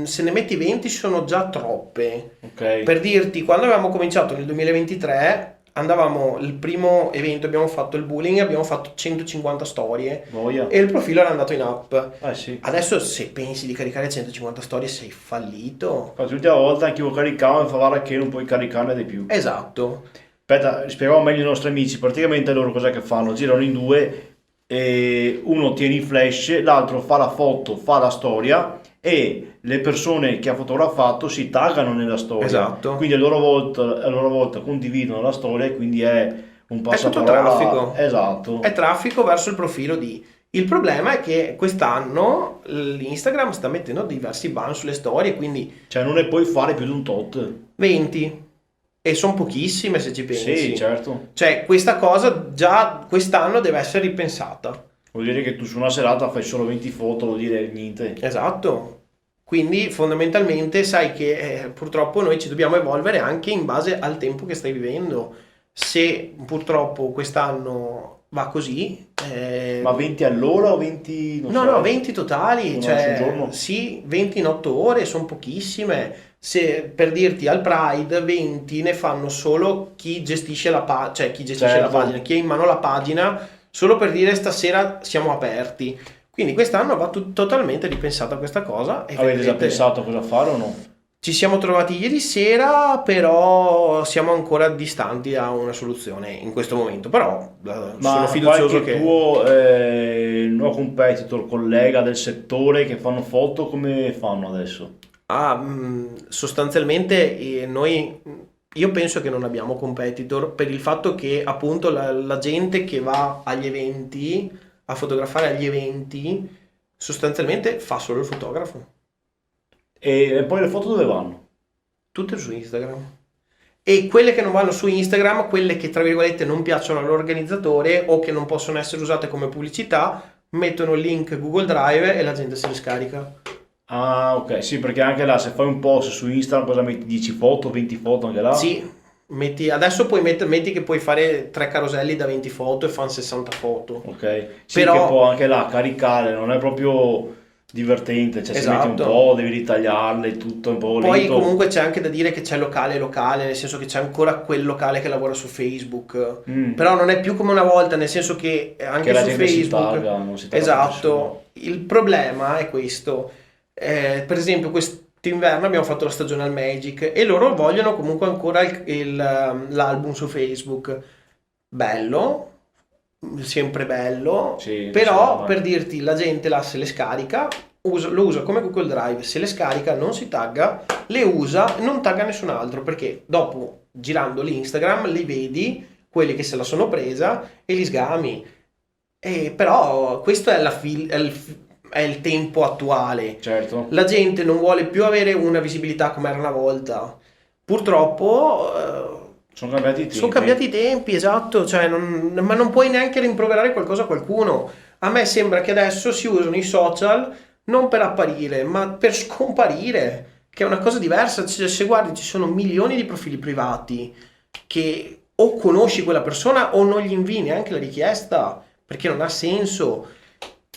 se ne metti 20 sono già troppe. Ok. Per dirti, quando avevamo cominciato nel 2023, andavamo, il primo evento abbiamo fatto il bullying, abbiamo fatto 150 storie Voglia. e il profilo era andato in up. Sì. Adesso se pensi di caricare 150 storie sei fallito. Infatti l'ultima volta anche io caricavo e fa guarda che non puoi caricarne di più. Esatto. Aspetta, spieghiamo meglio ai nostri amici. Praticamente loro cosa che fanno? Girano in due e uno tiene i flash, l'altro fa la foto, fa la storia e le persone che ha fotografato si taggano nella storia. Esatto. Quindi a loro volta condividono la storia e quindi è un È tutto passaparola. traffico. Esatto. È traffico verso il profilo di... Il problema è che quest'anno l'Instagram sta mettendo diversi ban sulle storie, quindi Cioè non ne puoi fare più di un tot. 20. E sono pochissime se ci pensi. Sì, certo. Cioè, questa cosa già quest'anno deve essere ripensata. Vuol dire che tu su una serata fai solo 20 foto, vuol dire niente. Esatto. Quindi fondamentalmente sai che purtroppo noi ci dobbiamo evolvere anche in base al tempo che stai vivendo. Se purtroppo quest'anno va così, Ma 20 all'ora o 20... non no, so, no, 20 totali, una cioè, sul giorno? sì, 20 in 8 ore sono pochissime. Se per dirti al Pride 20 ne fanno solo chi gestisce la pagina, cioè chi gestisce la Certo. pagina, chi ha in mano la pagina, solo per dire stasera siamo aperti. Quindi quest'anno va totalmente ripensata questa cosa e Avete già vedrete. pensato cosa fare o no? Ci siamo trovati ieri sera, però siamo ancora distanti da una soluzione in questo momento. Però sono Ma fiducioso qualche che... tuo nuovo competitor, collega del settore che fanno foto, come fanno adesso? Sostanzialmente io penso che non abbiamo competitor per il fatto che appunto la gente che va agli eventi, a fotografare agli eventi, sostanzialmente fa solo il fotografo. E poi le foto dove vanno? Tutte su Instagram. E quelle che non vanno su Instagram, quelle che tra virgolette non piacciono all'organizzatore o che non possono essere usate come pubblicità, mettono il link Google Drive e la gente se le scarica. Ah, ok, sì, perché anche là se fai un post su Instagram cosa metti? 10 foto, 20 foto anche là? Sì, adesso metti che puoi fare 3 caroselli da 20 foto e fanno 60 foto. Ok, sì, Però- che può anche là caricare, non è proprio divertente, cioè se metti un Esatto. po' devi ritagliarle, tutto un po' Poi lento. comunque c'è anche da dire che c'è locale e locale, nel senso che c'è ancora quel locale che lavora su Facebook. Mm. Però non è più come una volta, nel senso che anche Che la su gente si Facebook... tagga, non si tagga più Esatto. Il problema è questo. Per esempio quest'inverno abbiamo fatto la stagional Magic e loro vogliono comunque ancora l'album su Facebook. Bello, sempre bello, Sì, però sì, per dirti la gente là se le scarica, lo usa come Google Drive, se le scarica non si tagga, le usa e non tagga nessun altro perché dopo girando l'Instagram li vedi quelli che se la sono presa e li sgami. Però questo è il tempo attuale. certo. La gente non vuole più avere una visibilità come era una volta. Purtroppo Sono cambiati i tempi. sono cambiati i tempi, esatto, cioè ma non puoi neanche rimproverare qualcosa a qualcuno. A me sembra che adesso si usano i social non per apparire, ma per scomparire, che è una cosa diversa. Cioè, se guardi, ci sono milioni di profili privati che o conosci quella persona o non gli invii neanche la richiesta, perché non ha senso.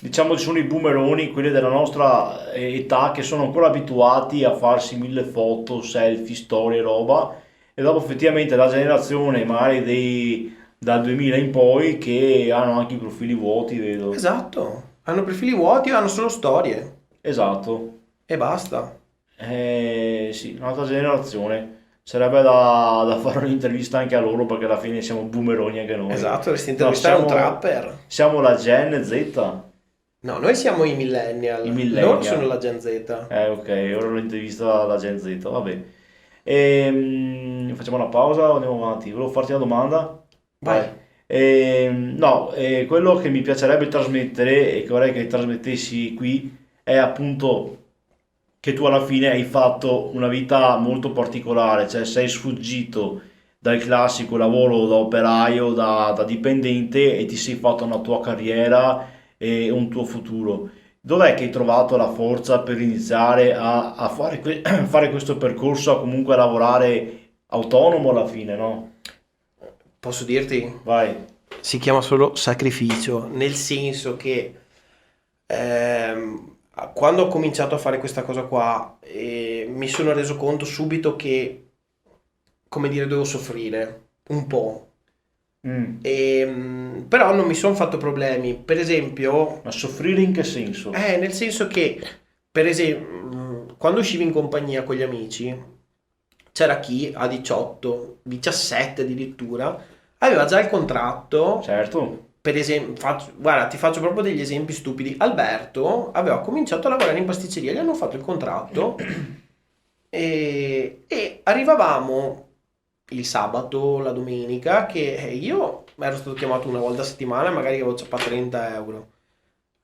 Diciamo ci sono i boomeroni, quelli della nostra età, che sono ancora abituati a farsi 1000 foto, selfie, storie, roba, e dopo effettivamente la generazione magari dal 2000 in poi che hanno anche i profili vuoti, vedo. Esatto, hanno profili vuoti o hanno solo storie Esatto. e basta. Sì, un'altra generazione. Sarebbe da fare un'intervista anche a loro perché alla fine siamo boomeroni anche noi. Esatto, dovresti No, intervistare un siamo, trapper. siamo la Gen Z. No, noi siamo i millennial, I millennial. loro sono la Gen Z. Ok, ora l'intervista alla Gen Z, vabbè. Facciamo una pausa o andiamo avanti? Volevo farti una domanda. Vai. No, quello che mi piacerebbe trasmettere e che vorrei che trasmettessi qui è appunto che tu alla fine hai fatto una vita molto particolare, cioè sei sfuggito dal classico lavoro da operaio, da dipendente e ti sei fatto una tua carriera e un tuo futuro. Dov'è che hai trovato la forza per iniziare a fare, fare questo percorso, a comunque lavorare autonomo alla fine, no? Posso dirti? Vai. Si chiama solo sacrificio, nel senso che quando ho cominciato a fare questa cosa qua mi sono reso conto subito che, come dire, dovevo soffrire un po'. Mm. Però non mi sono fatto problemi. Per esempio, Ma soffrire in che senso? nel senso che, per esempio, quando uscivi in compagnia con gli amici, c'era chi a 18, 17 addirittura, aveva già il contratto Certo. per esempio, guarda, ti faccio proprio degli esempi stupidi. Alberto aveva cominciato a lavorare in pasticceria, gli hanno fatto il contratto e arrivavamo il sabato, la domenica, che io ero stato chiamato una volta a settimana e magari avevo ciappato 30 euro.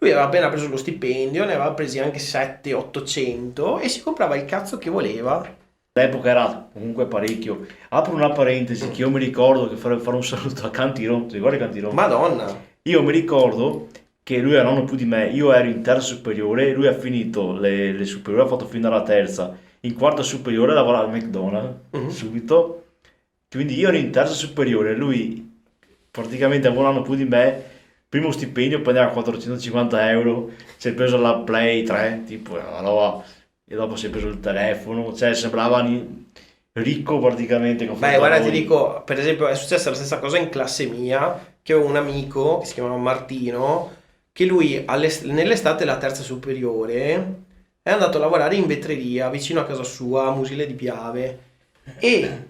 Lui aveva appena preso lo stipendio, ne aveva presi anche 700-800 e si comprava il cazzo che voleva. All'epoca era comunque parecchio. Apro una parentesi che io mi ricordo che fare un saluto a Cantiron, ti ricordi Cantiron? Madonna! Io mi ricordo che lui era un anno più di me, io ero in terza superiore, lui ha finito le superiori, ha fatto fino alla terza, in quarta superiore lavorava al McDonald's, subito, quindi io ero in terza superiore, lui praticamente aveva un anno più di me, primo stipendio prendeva 450 euro, si è preso la Play 3, tipo, una roba, e dopo si è preso il telefono, cioè sembrava ricco praticamente. Beh, guarda, ti dico, per esempio, è successa la stessa cosa in classe mia, che avevo un amico che si chiamava Martino, che lui nell'estate della terza superiore è andato a lavorare in vetreria vicino a casa sua, a Musile di Piave, e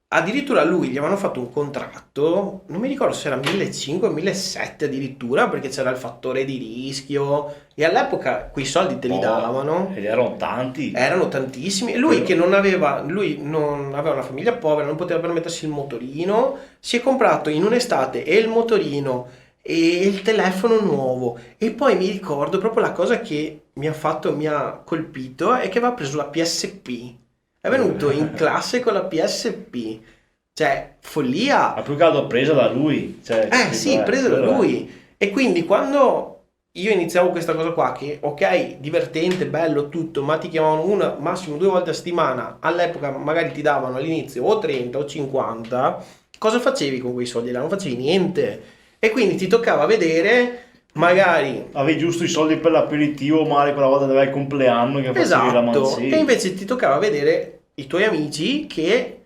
addirittura a lui gli avevano fatto un contratto, non mi ricordo se era 1.500 o 1.700 addirittura, perché c'era il fattore di rischio, e all'epoca quei soldi te li davano. Ed erano tanti. Erano tantissimi. E lui lui non aveva una famiglia povera, non poteva permettersi il motorino, si è comprato in un'estate e il motorino e il telefono nuovo. E poi mi ricordo proprio la cosa che mi ha colpito è che aveva preso la PSP. È venuto in classe con la PSP. Cioè, follia. Ma più che altro presa da lui. Cioè, Sì, presa da lui. E quindi quando io iniziavo questa cosa qua, che ok, divertente, bello, tutto, ma ti chiamavano una, massimo 2 volte a settimana, all'epoca magari ti davano all'inizio o 30 o 50, cosa facevi con quei soldi là? Non facevi niente. E quindi ti toccava vedere, magari... Avevi giusto i soldi per l'aperitivo, magari quella volta aveva il compleanno che facevi la manzina. E invece ti toccava vedere i tuoi amici che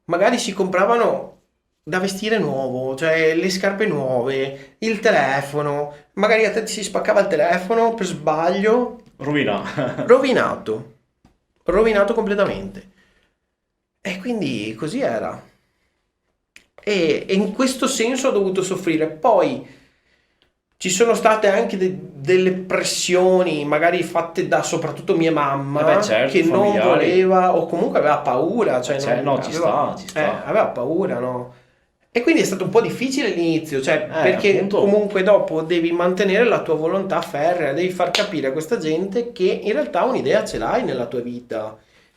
magari si compravano da vestire nuovo, cioè le scarpe nuove, il telefono, magari a te ti si spaccava il telefono per sbaglio, rovinato completamente. E quindi così era. E in questo senso ho dovuto soffrire. Poi ci sono state anche delle pressioni, magari fatte da soprattutto mia mamma, certo, che non familiari. voleva, o comunque aveva paura, cioè No, ci sta. aveva paura, no? E quindi è stato un po' difficile all'inizio, cioè perché appunto. comunque dopo devi mantenere la tua volontà ferrea, devi far capire a questa gente che in realtà un'idea ce l'hai nella tua vita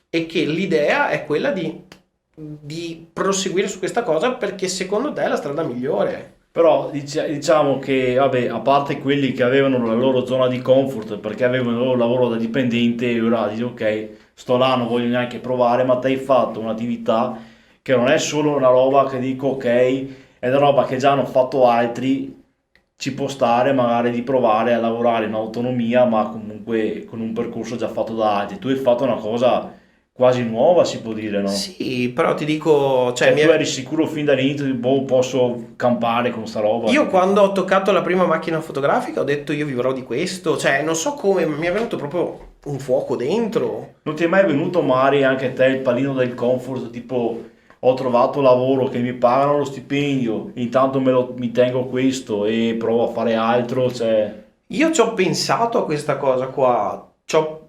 e che l'idea è quella di proseguire su questa cosa perché secondo te è la strada migliore. Però diciamo che, vabbè, a parte quelli che avevano la loro zona di comfort perché avevano il loro lavoro da dipendente, e ora dici ok, sto là, non voglio neanche provare, ma te hai fatto un'attività che non è solo una roba che dico ok, è una roba che già hanno fatto altri, ci può stare magari di provare a lavorare in autonomia, ma comunque con un percorso già fatto da altri. Tu hai fatto una cosa quasi nuova, si può dire, no? Sì, però ti dico, Cioè, tu eri sicuro fin dall'inizio di boh, posso campare con sta roba? io quando ho toccato la prima macchina fotografica ho detto io vivrò di questo, cioè non so come, ma mi è venuto proprio un fuoco dentro. Non ti è mai venuto Mari anche a te il pallino del comfort, tipo ho trovato lavoro che mi pagano lo stipendio, intanto mi tengo questo e provo a fare altro, cioè... Io ci ho pensato a questa cosa qua, ci ho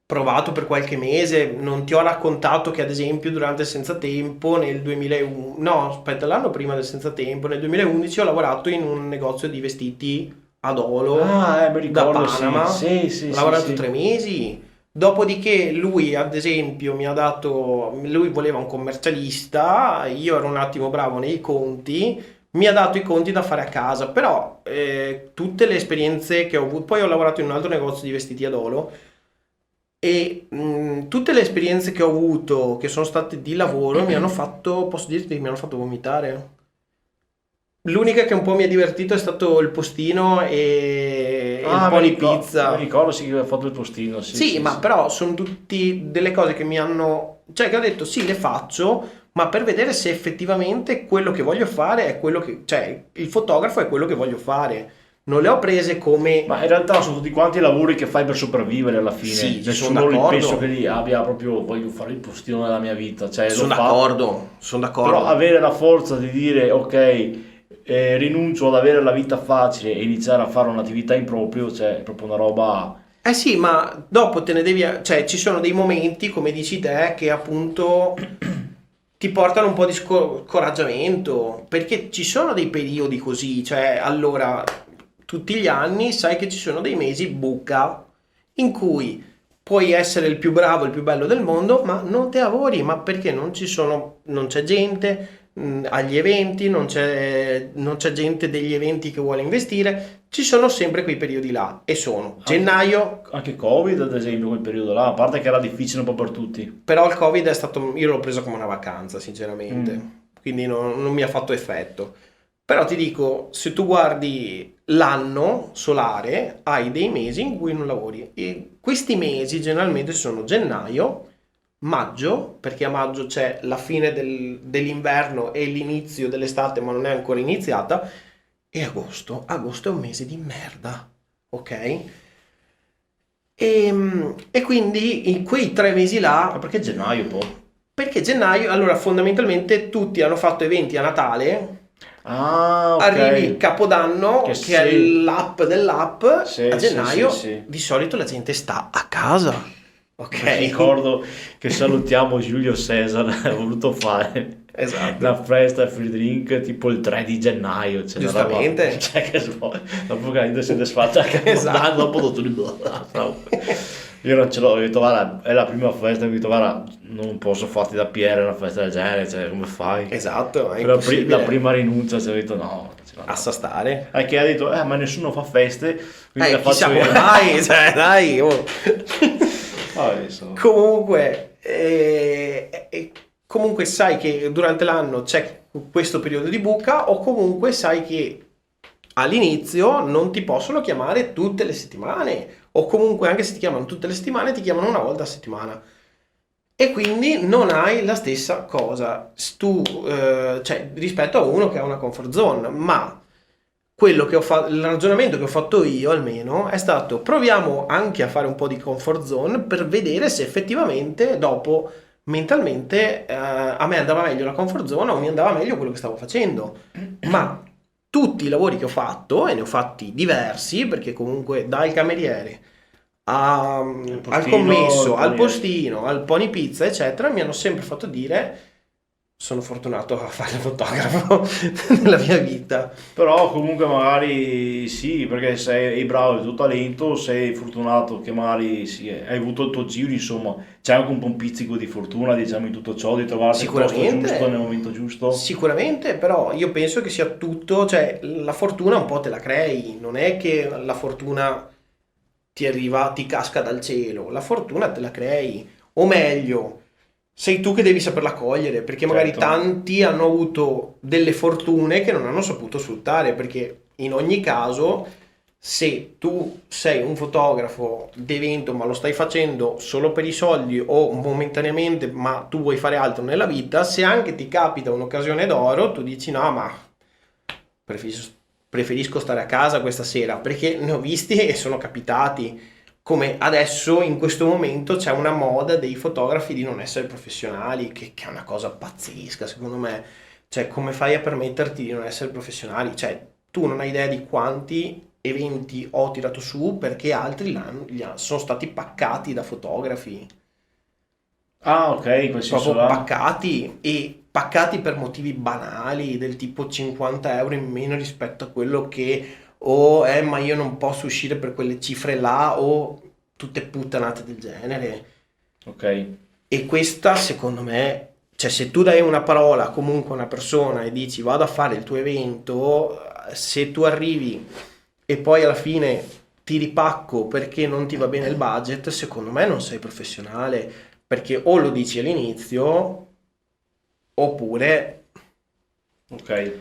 provato per qualche mese, non ti ho raccontato che ad esempio durante il Senza Tempo nel 2001, no aspetta, l'anno prima del Senza Tempo, nel 2011 ho lavorato in un negozio di vestiti ad Olo mi da ricordo, Panama, sì, ho lavorato sì. 3 mesi, dopodiché lui ad esempio mi ha dato, lui voleva un commercialista, io ero un attimo bravo nei conti, mi ha dato i conti da fare a casa, però tutte le esperienze che ho avuto, poi ho lavorato in un altro negozio di vestiti ad Olo, e tutte le esperienze che ho avuto che sono state di lavoro mi hanno fatto, posso dirti che mi hanno fatto vomitare. L'unica che un po' mi ha divertito è stato il postino e il pony pizza. Mi ricordo sì che hai fatto il postino, sì. Sì, ma però sono tutti delle cose che mi hanno, cioè che ho detto sì, le faccio, ma per vedere se effettivamente quello che voglio fare è quello che, cioè il fotografo è quello che voglio fare. Non le ho prese come... Ma in realtà sono tutti quanti i lavori che fai per sopravvivere alla fine. Sì, Nessuno sono d'accordo. penso che lì abbia proprio voglio fare il postino nella mia vita. Cioè, Sono d'accordo, sono d'accordo. Però avere la forza di dire ok, rinuncio ad avere la vita facile e iniziare a fare un'attività in proprio, cioè è proprio una roba... Eh sì, ma dopo te ne devi, cioè ci sono dei momenti, come dici te, che appunto ti portano un po' di scoraggiamento, perché ci sono dei periodi così, cioè allora tutti gli anni sai che ci sono dei mesi buca in cui puoi essere il più bravo, il più bello del mondo, ma non te lavori, ma perché non c'è gente agli eventi, non c'è gente degli eventi che vuole investire, ci sono sempre quei periodi là e sono gennaio. Anche Covid, ad esempio, quel periodo là, a parte che era difficile un po' per tutti. Però il Covid è stato, io l'ho preso come una vacanza, sinceramente, Mm. quindi non mi ha fatto effetto. Però ti dico, se tu guardi l'anno solare, hai dei mesi in cui non lavori. E questi mesi generalmente sono gennaio, maggio, perché a maggio c'è la fine dell'inverno e l'inizio dell'estate, ma non è ancora iniziata, e agosto. Agosto è un mese di merda, ok? E quindi in quei 3 mesi Ma là, perché gennaio poi? perché gennaio, allora fondamentalmente tutti hanno fatto eventi a Natale, Ah, arrivi ok. Capodanno, Che che è sì. l'app dell'app, Sì, a sì, sì, gennaio sì. di solito la gente sta a casa, ok? Ricordo che salutiamo Giulio Cesar, ha voluto fare Esatto, una festa free drink tipo il 3 di gennaio, cioè una roba, giustamente. cioè che dopo che la gente si è desfatta a Capodanno, Esatto. dopo tutto di io non ce l'ho, ho detto guarda, è la prima festa, ho detto guarda, non posso farti da Pierre una festa del genere, cioè come fai? Esatto, è La impossibile. prima rinuncia, cioè, ho detto no, ce la Assa stare. che ha detto, ma nessuno fa feste, quindi la Chissà faccio come io. mai, cioè, dai, oh. Adesso. Comunque, comunque sai che durante l'anno c'è questo periodo di buca o comunque sai che all'inizio non ti possono chiamare tutte le settimane o comunque anche se ti chiamano tutte le settimane ti chiamano una volta a settimana e quindi non hai la stessa cosa cioè, rispetto a uno che ha una comfort zone, ma quello che ho fatto, il ragionamento che ho fatto io almeno è stato proviamo anche a fare un po' di comfort zone per vedere se effettivamente dopo mentalmente a me andava meglio la comfort zone o mi andava meglio quello che stavo facendo. Ma tutti i lavori che ho fatto, e ne ho fatti diversi, perché comunque dal cameriere Il al postino, il commesso, al paniere. postino, al pony pizza, eccetera, mi hanno sempre fatto dire sono fortunato a fare il fotografo nella mia vita. Però comunque magari sì, perché sei bravo, hai il tuo talento, sei fortunato che magari sì, hai avuto il tuo giro, insomma, c'è anche un po' un pizzico di fortuna, diciamo, in tutto ciò, di trovarti il posto giusto nel Sicuramente, momento giusto. sicuramente, però io penso che sia tutto, cioè la fortuna un po' te la crei, non è che la fortuna ti arriva, ti casca dal cielo, la fortuna te la crei, o meglio, sei tu che devi saperla cogliere, perché magari Certo. tanti hanno avuto delle fortune che non hanno saputo sfruttare, perché in ogni caso, se tu sei un fotografo d'evento ma lo stai facendo solo per i soldi o momentaneamente, ma tu vuoi fare altro nella vita, se anche ti capita un'occasione d'oro, tu dici no, ma preferisco stare a casa questa sera, perché ne ho visti e sono capitati. Come adesso in questo momento c'è una moda dei fotografi di non essere professionali, che è una cosa pazzesca secondo me. Cioè, come fai a permetterti di non essere professionali? Cioè, tu non hai idea di quanti eventi ho tirato su perché altri sono stati paccati da fotografi, Ah, ok, in quel senso proprio là. paccati e paccati per motivi banali, del tipo 50 euro in meno rispetto a quello che o ma io non posso uscire per quelle cifre là o tutte puttanate del genere. Ok. E questa, secondo me, cioè se tu dai una parola comunque a una persona e dici vado a fare il tuo evento, se tu arrivi e poi alla fine ti ripacco perché non ti va bene il budget, secondo me non sei professionale, perché o lo dici all'inizio oppure, Ok.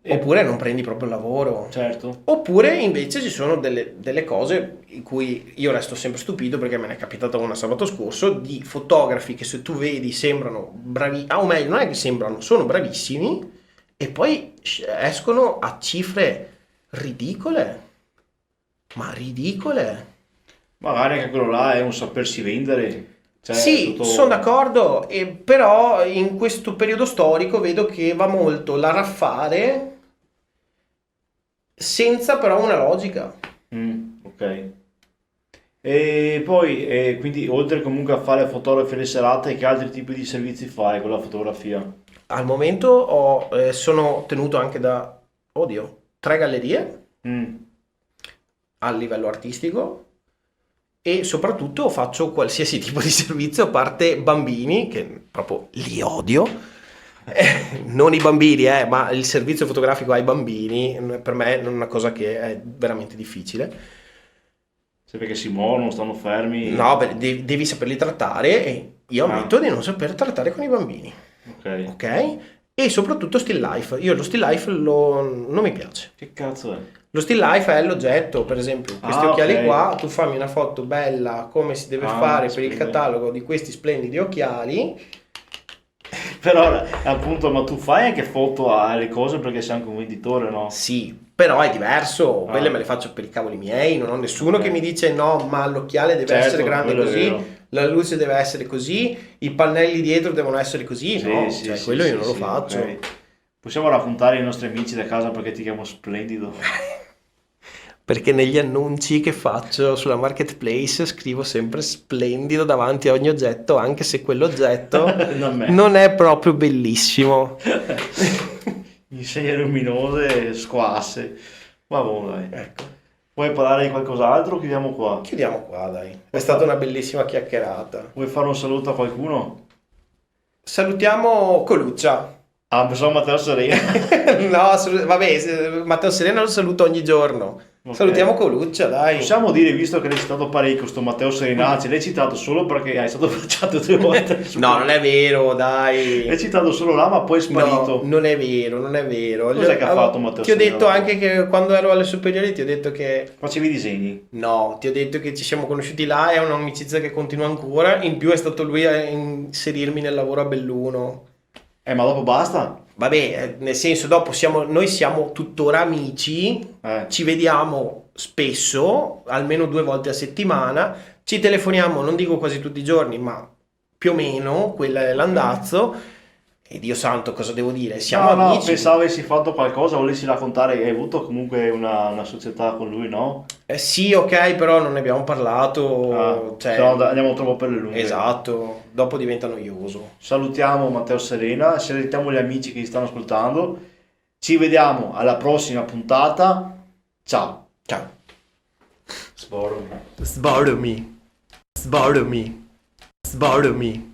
oppure non prendi proprio il lavoro. Certo. Oppure invece ci sono delle cose in cui io resto sempre stupito perché me ne è capitata una sabato scorso di fotografi che se tu vedi sembrano bravi, o meglio non è che sembrano, sono bravissimi e poi escono a cifre ridicole, ma ridicole. Magari anche quello là è un sapersi vendere. Cioè, Sì, tutto... sono d'accordo, però in questo periodo storico vedo che va molto l'arraffare senza però una logica. Ok. E poi, quindi, oltre comunque a fare fotografi le serate, che altri tipi di servizi fai con la fotografia? Al momento sono tenuto anche da, oddio, 3 gallerie Mm. a livello artistico e soprattutto faccio qualsiasi tipo di servizio, a parte bambini, che proprio li odio. Non i bambini, ma il servizio fotografico ai bambini per me è una cosa che è veramente difficile. Sì, perché si muovono, stanno fermi. No, beh, devi saperli trattare e io Ah, ammetto di non saper trattare con i bambini, ok. ok? E soprattutto still life. Io lo still life non mi piace. Che cazzo è? Lo still life è l'oggetto, per esempio, questi Ah, occhiali ok. qua, tu fammi una foto bella come si deve Ah, fare per il catalogo di questi splendidi occhiali. Però, appunto, ma tu fai anche foto alle cose perché sei anche un venditore, no? Sì, però è diverso, quelle Ah. me le faccio per i cavoli miei, non ho nessuno Ok. che mi dice no, ma l'occhiale deve Certo, essere grande quello è così, vero. la luce deve essere così, i pannelli dietro devono essere così, Sì, no, sì, cioè sì, quello io sì, non lo sì, faccio. ok. Possiamo raccontare ai nostri amici da casa perché ti chiamo Splendido? Perché negli annunci che faccio sulla marketplace scrivo sempre splendido davanti a ogni oggetto, anche se quell'oggetto Non me. non è proprio bellissimo. Insegne luminose, squasse. Ma buono, dai. Ecco, Vuoi parlare di qualcos'altro? Chiudiamo qua. chiudiamo qua, dai. È stata una bellissima chiacchierata. Vuoi fare un saluto a qualcuno? Salutiamo Coluccia. Ah, pensavo Matteo Serena. No, vabbè, Matteo Serena lo saluto ogni giorno. Ok. Salutiamo Coluccia, dai. Possiamo dire, visto che l'hai citato parecchio, sto Matteo Serenacci, l'hai citato solo perché hai stato facciato 2 volte. No, non è vero, L'hai dai. citato solo là, ma poi è sparito. No, non è vero, non è vero. Cos'è che ha fatto Matteo Ti ho detto Serena? anche che quando ero alle superiori ti ho detto che Facevi i disegni. no, ti ho detto che ci siamo conosciuti là, è un'amicizia che continua ancora. In più è stato lui a inserirmi nel lavoro a Belluno. Ma dopo basta? Vabbè, nel senso, noi siamo tuttora amici, Eh. ci vediamo spesso, almeno 2 volte a settimana, ci telefoniamo, non dico quasi tutti i giorni, ma più o meno, quella è l'andazzo. E Dio santo, cosa devo dire? Siamo No, amici. pensavo avessi fatto qualcosa, volessi raccontare, hai avuto comunque una società con lui, no? Sì, ok, però non ne abbiamo parlato, Ah, cioè, se no andiamo troppo per le lunghe. esatto, dopo diventa noioso. Salutiamo Matteo Serena, salutiamo gli amici che ci stanno ascoltando. Ci vediamo alla prossima puntata. Ciao. Ciao. Sborro. Sbordomi, sbordomi, sbordomi.